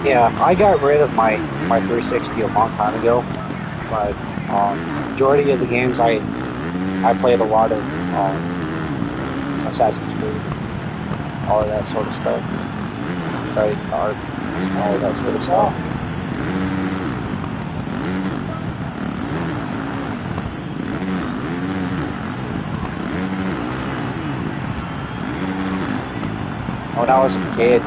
Yeah, I got rid of my 360 a long time ago, but majority of the games I played a lot of Assassin's Creed, all of that sort of stuff. Started art, all of that sort of stuff. When I was a kid,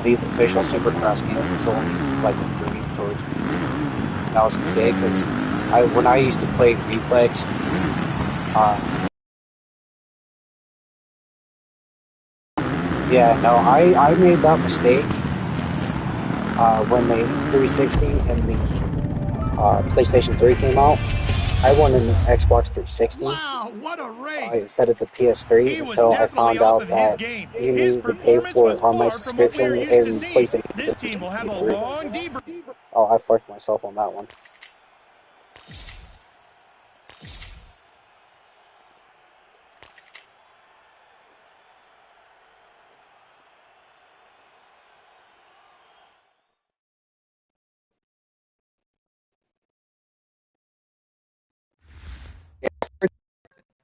these official Supercross games was only like a dream towards me when I was a kid, because when I used to play Reflex, I made that mistake when the 360 and the PlayStation 3 came out. I won an Xbox 360 Wow, what a race! instead of the PS3 He was until I definitely found off out of his that game. you His needed to pay performance for was online far from what we were subscriptions used to in seeing. PlayStation This team will have a 3. long debrief. Oh, I fucked myself on that one.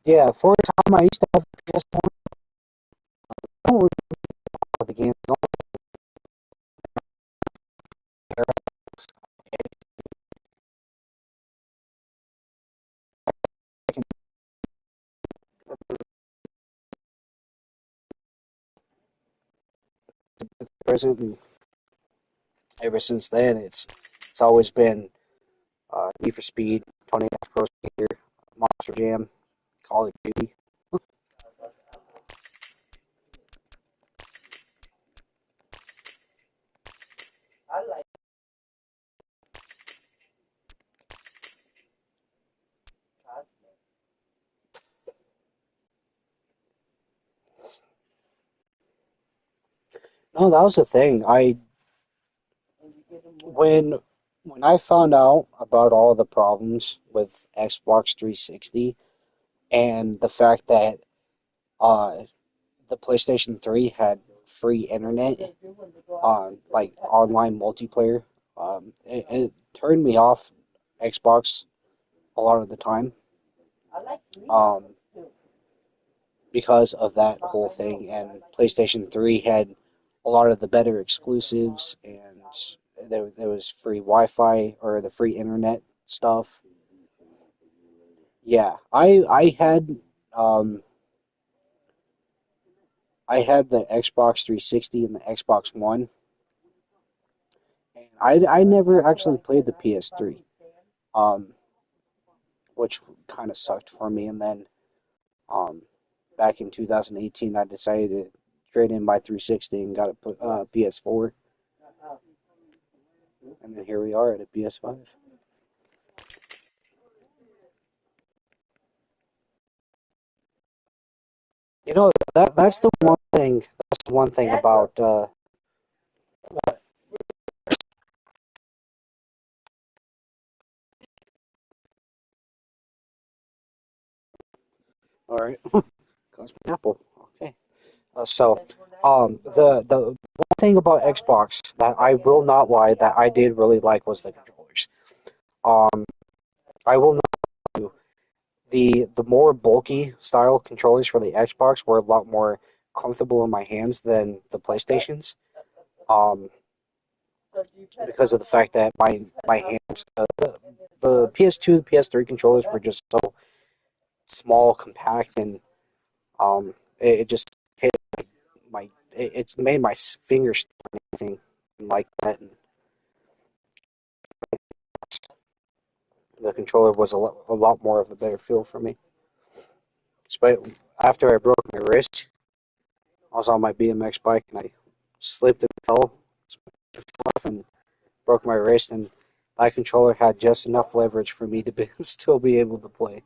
Yeah, for a time I used to have a PS1. I don't remember the games. Present, and ever since then, it's always been Need for Speed, Tony Hawk's Pro Skater, Monster Jam, Call of Duty. No, that was the thing. When I found out about all the problems with Xbox 360 and the fact that uh, the PlayStation 3 had free internet on like online multiplayer, it turned me off Xbox a lot of the time. Um, because of that whole thing, and PlayStation 3 had a lot of the better exclusives, and there was free Wi-Fi or the free internet stuff. Yeah, um I had the Xbox 360 and the Xbox One, and I never actually played the PS3, um, which kind of sucked for me. And then um, back in 2018, I decided to trade in my 360 and got a PS4. And then here we are at a PS5. That's the one thing. That's the one thing about. All right, Cosmic Apple. Okay. The one thing about Xbox that I will not lie that I did really like was the controllers. Um, I will not lie to you, the more bulky style controllers for the Xbox were a lot more comfortable in my hands than the PlayStations. Um, because of the fact that my hands, the PS2, PS3 controllers were just so small, compact, and it just hit it's made my fingers start anything like that. And the controller was a lot more of a better feel for me, But after I broke my wrist, I was on my BMX bike and I slipped and fell off and broke my wrist. And that controller had just enough leverage for me to still be able to play.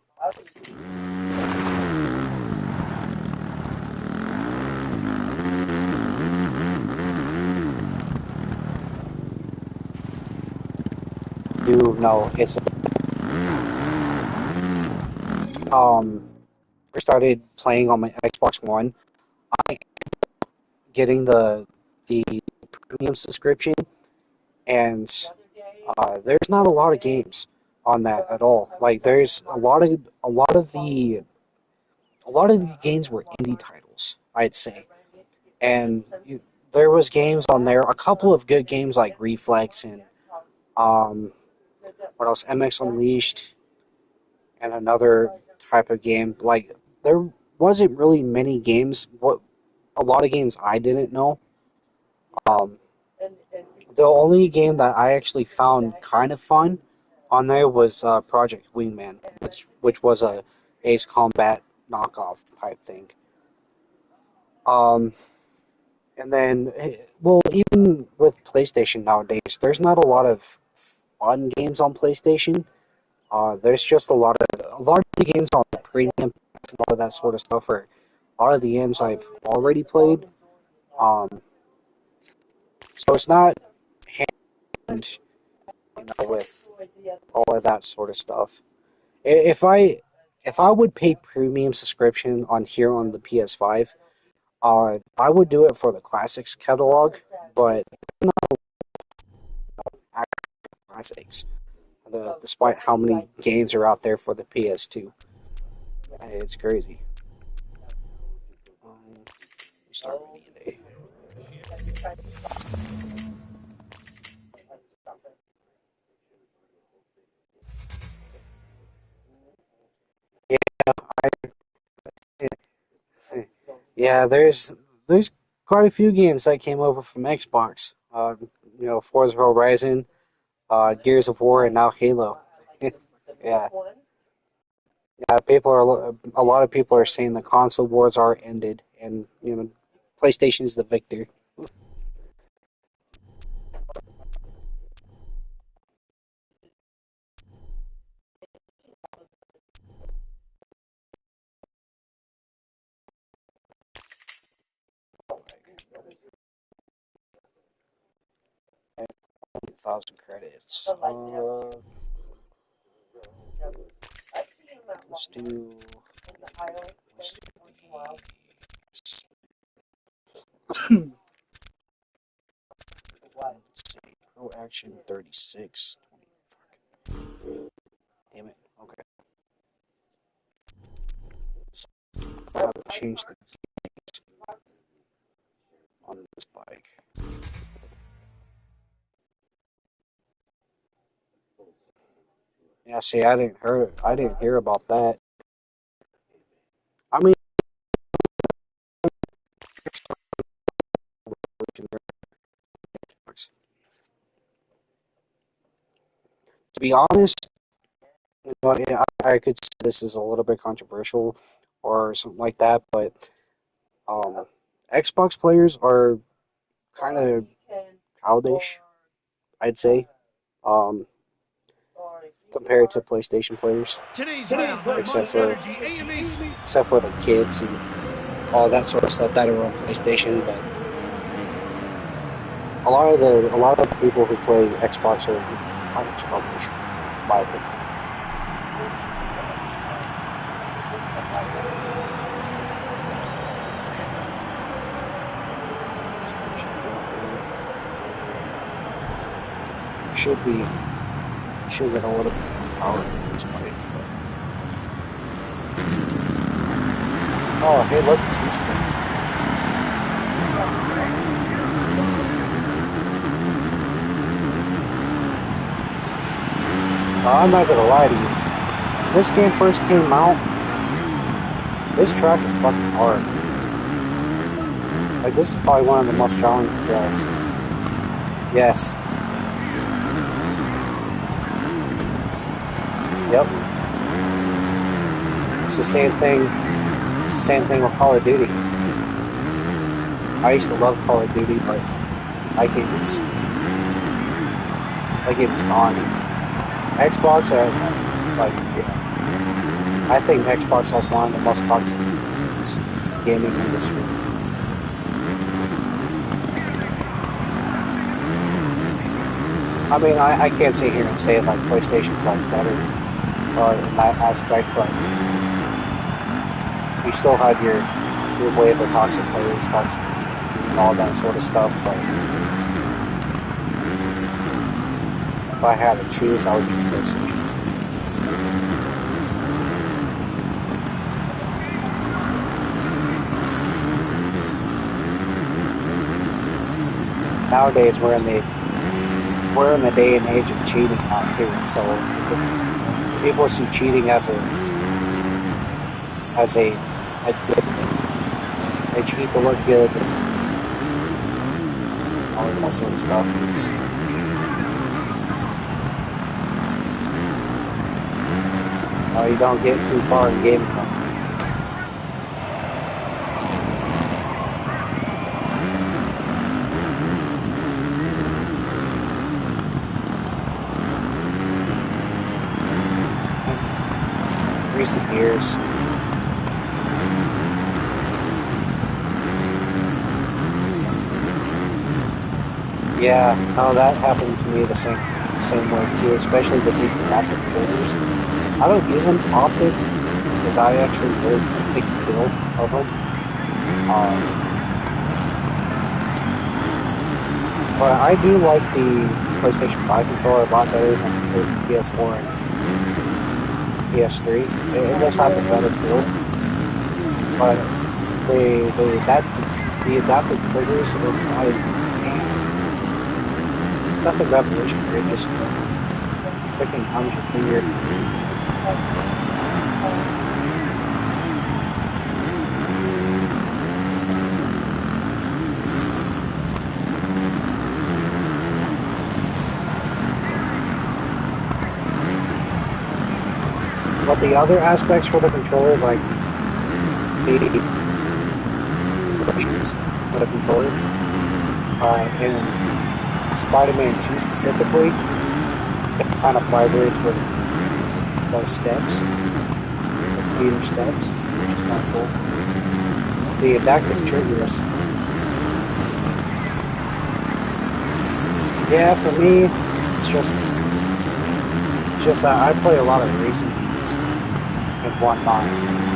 It's I started playing on my Xbox One. I getting the premium subscription, and there's not a lot of games on that at all. Like there's a lot of the games were indie titles, I'd say, and there was games on there. A couple of good games like Reflex and what else? MX Unleashed, and another type of game. Like there wasn't really many games. A lot of games I didn't know. The only game that I actually found kind of fun on there was Project Wingman, which was a Ace Combat knockoff type thing. And then, well, even with PlayStation nowadays, there's not a lot of fun games on PlayStation. There's just a lot of the games on the premium and all of that sort of stuff. Or a lot of the games I've already played. So it's not hand with all of that sort of stuff. If I would pay premium subscription on here on the PS5, I would do it for the classics catalog, but not actual classics. Despite how many games are out there for the PS2, it's crazy. Start media day. Yeah, there's quite a few games that came over from Xbox. Forza Horizon, Gears of War, and now Halo. Yeah, a lot of people are saying the console wars are ended, and PlayStation is the victor. Thousand credits. Let's do these. Let's see. Pro Action 36. Damn it. Okay. So I have to change the games on this bike. Yeah, see, I didn't hear about that. I mean, to be honest, I could say this is a little bit controversial or something like that, but Xbox players are kind of childish, I'd say, compared to PlayStation players. Today's round of except Monster for Energy AMA. except for the kids and all that sort of stuff that are on PlayStation, but a lot of the people who play Xbox are kind of childish, in my opinion. Should get a little bit more power in this bike. Oh, hey, look, it's useful. I'm not gonna lie to you. When this game first came out, this track is fucking hard. Like, this is probably one of the most challenging tracks. Yes. Yep. It's the same thing It's the same thing with Call of Duty. I used to love Call of Duty, but that game is gone. Xbox, I think Xbox has one of the most toxic gaming industry. I mean, I can't sit here and say like PlayStation's like better in that aspect, but you still have your wave of toxic players, toxic and all that sort of stuff. But if I had to choose, I would choose PlayStation. Nowadays, we're in the day and age of cheating now too. So people see cheating as a good thing. They cheat to look good and all that sort of stuff. You don't get too far in gaming. Recent years. Yeah, no, that happened to me the same way too, especially with these adaptive triggers. I don't use them often because I actually really take the feel of them. But I do like the PlayStation 5 controller a lot better than the PS4 and PS3. It does have a better feel, but the adaptive triggers, it's nothing revolutionary. It just freaking hums your finger. But the other aspects for the controller, like the options for the controller, in Spider-Man 2 specifically, it kind of vibrates with those steps, the Peter steps, which is kind of cool. The adaptive triggers, yeah, for me, it's just I play a lot of racing games and whatnot,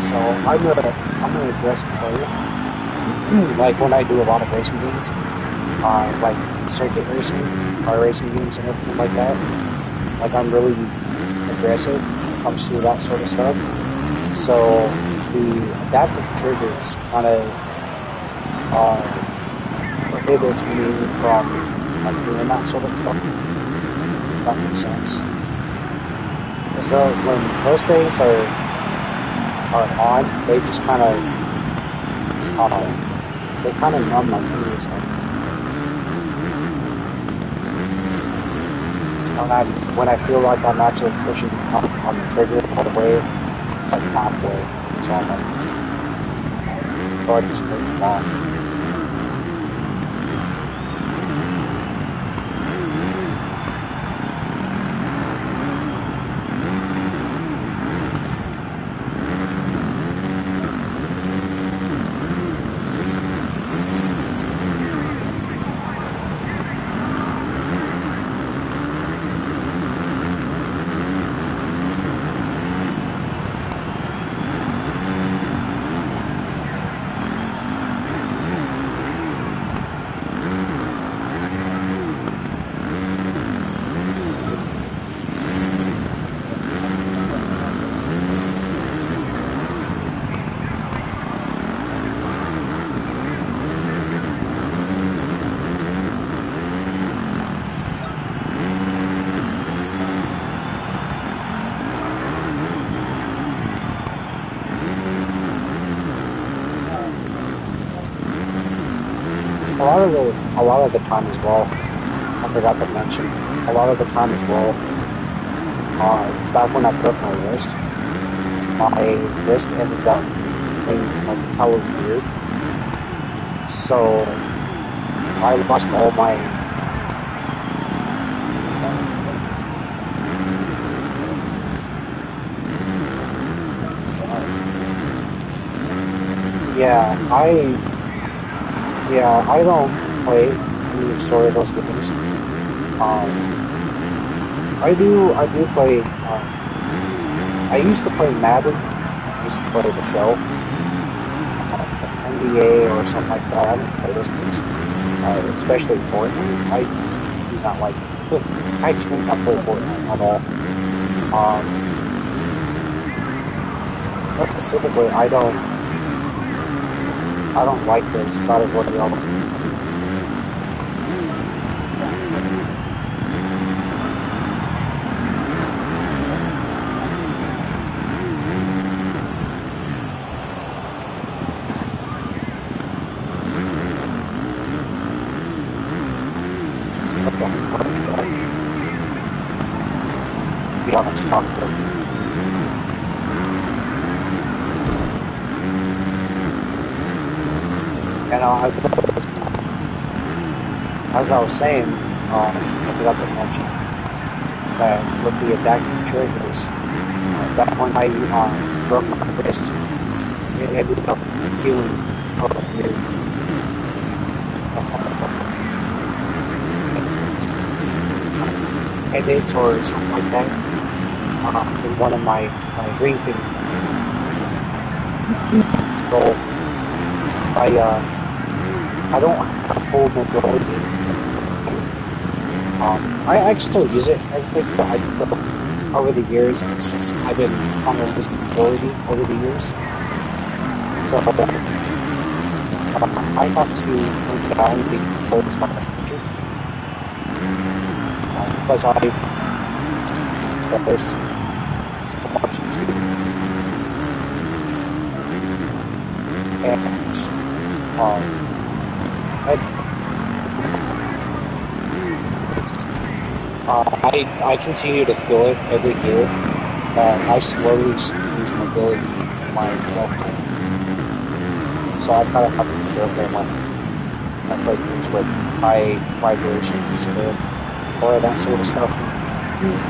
so I'm an aggressive player. Like when I do a lot of racing games, like circuit racing, car racing games, and everything like that. Like I'm really aggressive when it comes to that sort of stuff. So the adaptive triggers kind of prohibits me from like doing that sort of stuff. If that makes sense. So when those things are on, they just kind of numb my fingers. When I feel like I'm actually pushing on the trigger all the way, it's like halfway. So I just turn it off. A lot of the time as well, I forgot to mention, a lot of the time as well, back when I broke my wrist ended up something like hella weird. So I lost all my I don't play any sort of those games. I do play. I used to play Madden. I used to play the show, NBA or something like that. I don't play those games, especially Fortnite. I do not like. I do not play Fortnite at all. But specifically, I don't like those Battle Royales. Be honest, talk to and as I was saying, I forgot to mention that with the adaptive triggers, that when I broke my wrist, it ended up healing tendons or something like that in one of my ring fingers. So I don't have full mobility. I still use it, everything, but over the years, it's just I've been kind of losing mobility over the years. So I have to turn down the controls from because I've exposed so much to and I continue to feel it every year. I slowly lose mobility in my left hand, so I kind of have to be careful when I play games with high vibrations or that sort of stuff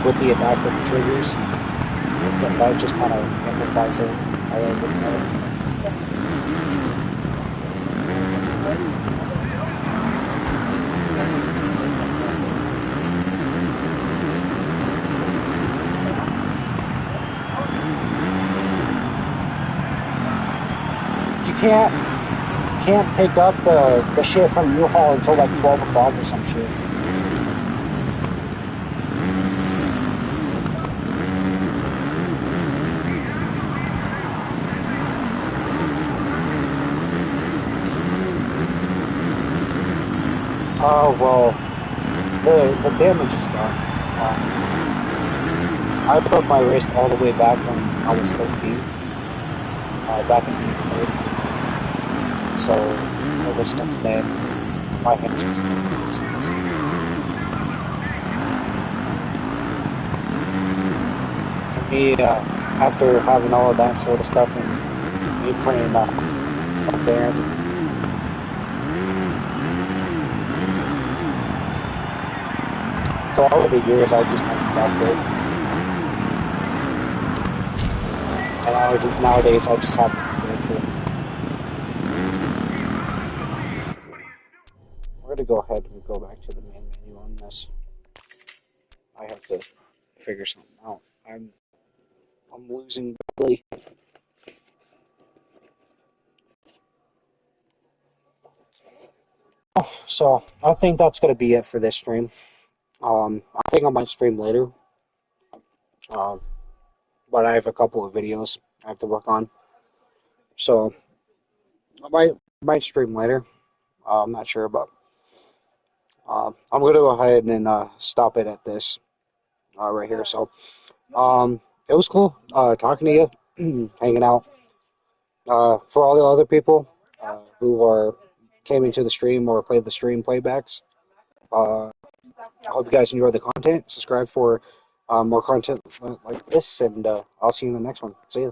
with the adaptive triggers. That just kind of amplifies it. I really wouldn't know. You can't pick up the shit from U-Haul until like 12 o'clock or some shit. Oh, well, the damage is done. I broke my wrist all the way back when I was 13, back in 8th grade. So, ever since then, my hands just been feeling since. Me, after having all of that sort of stuff and me playing a band, so all of the years I just haven't felt good. And nowadays I just haven't been good. We're going to go ahead and go back to the main menu on this. I have to figure something out. I'm losing badly. So I think that's going to be it for this stream. I think I might stream later. But I have a couple of videos I have to work on. So I might stream later. I'm not sure, but I'm going to go ahead and stop it at this right here. So it was cool talking to you, hanging out. For all the other people who came into the stream or played the stream playbacks, I hope you guys enjoy the content. Subscribe for more content like this, and I'll see you in the next one. See ya.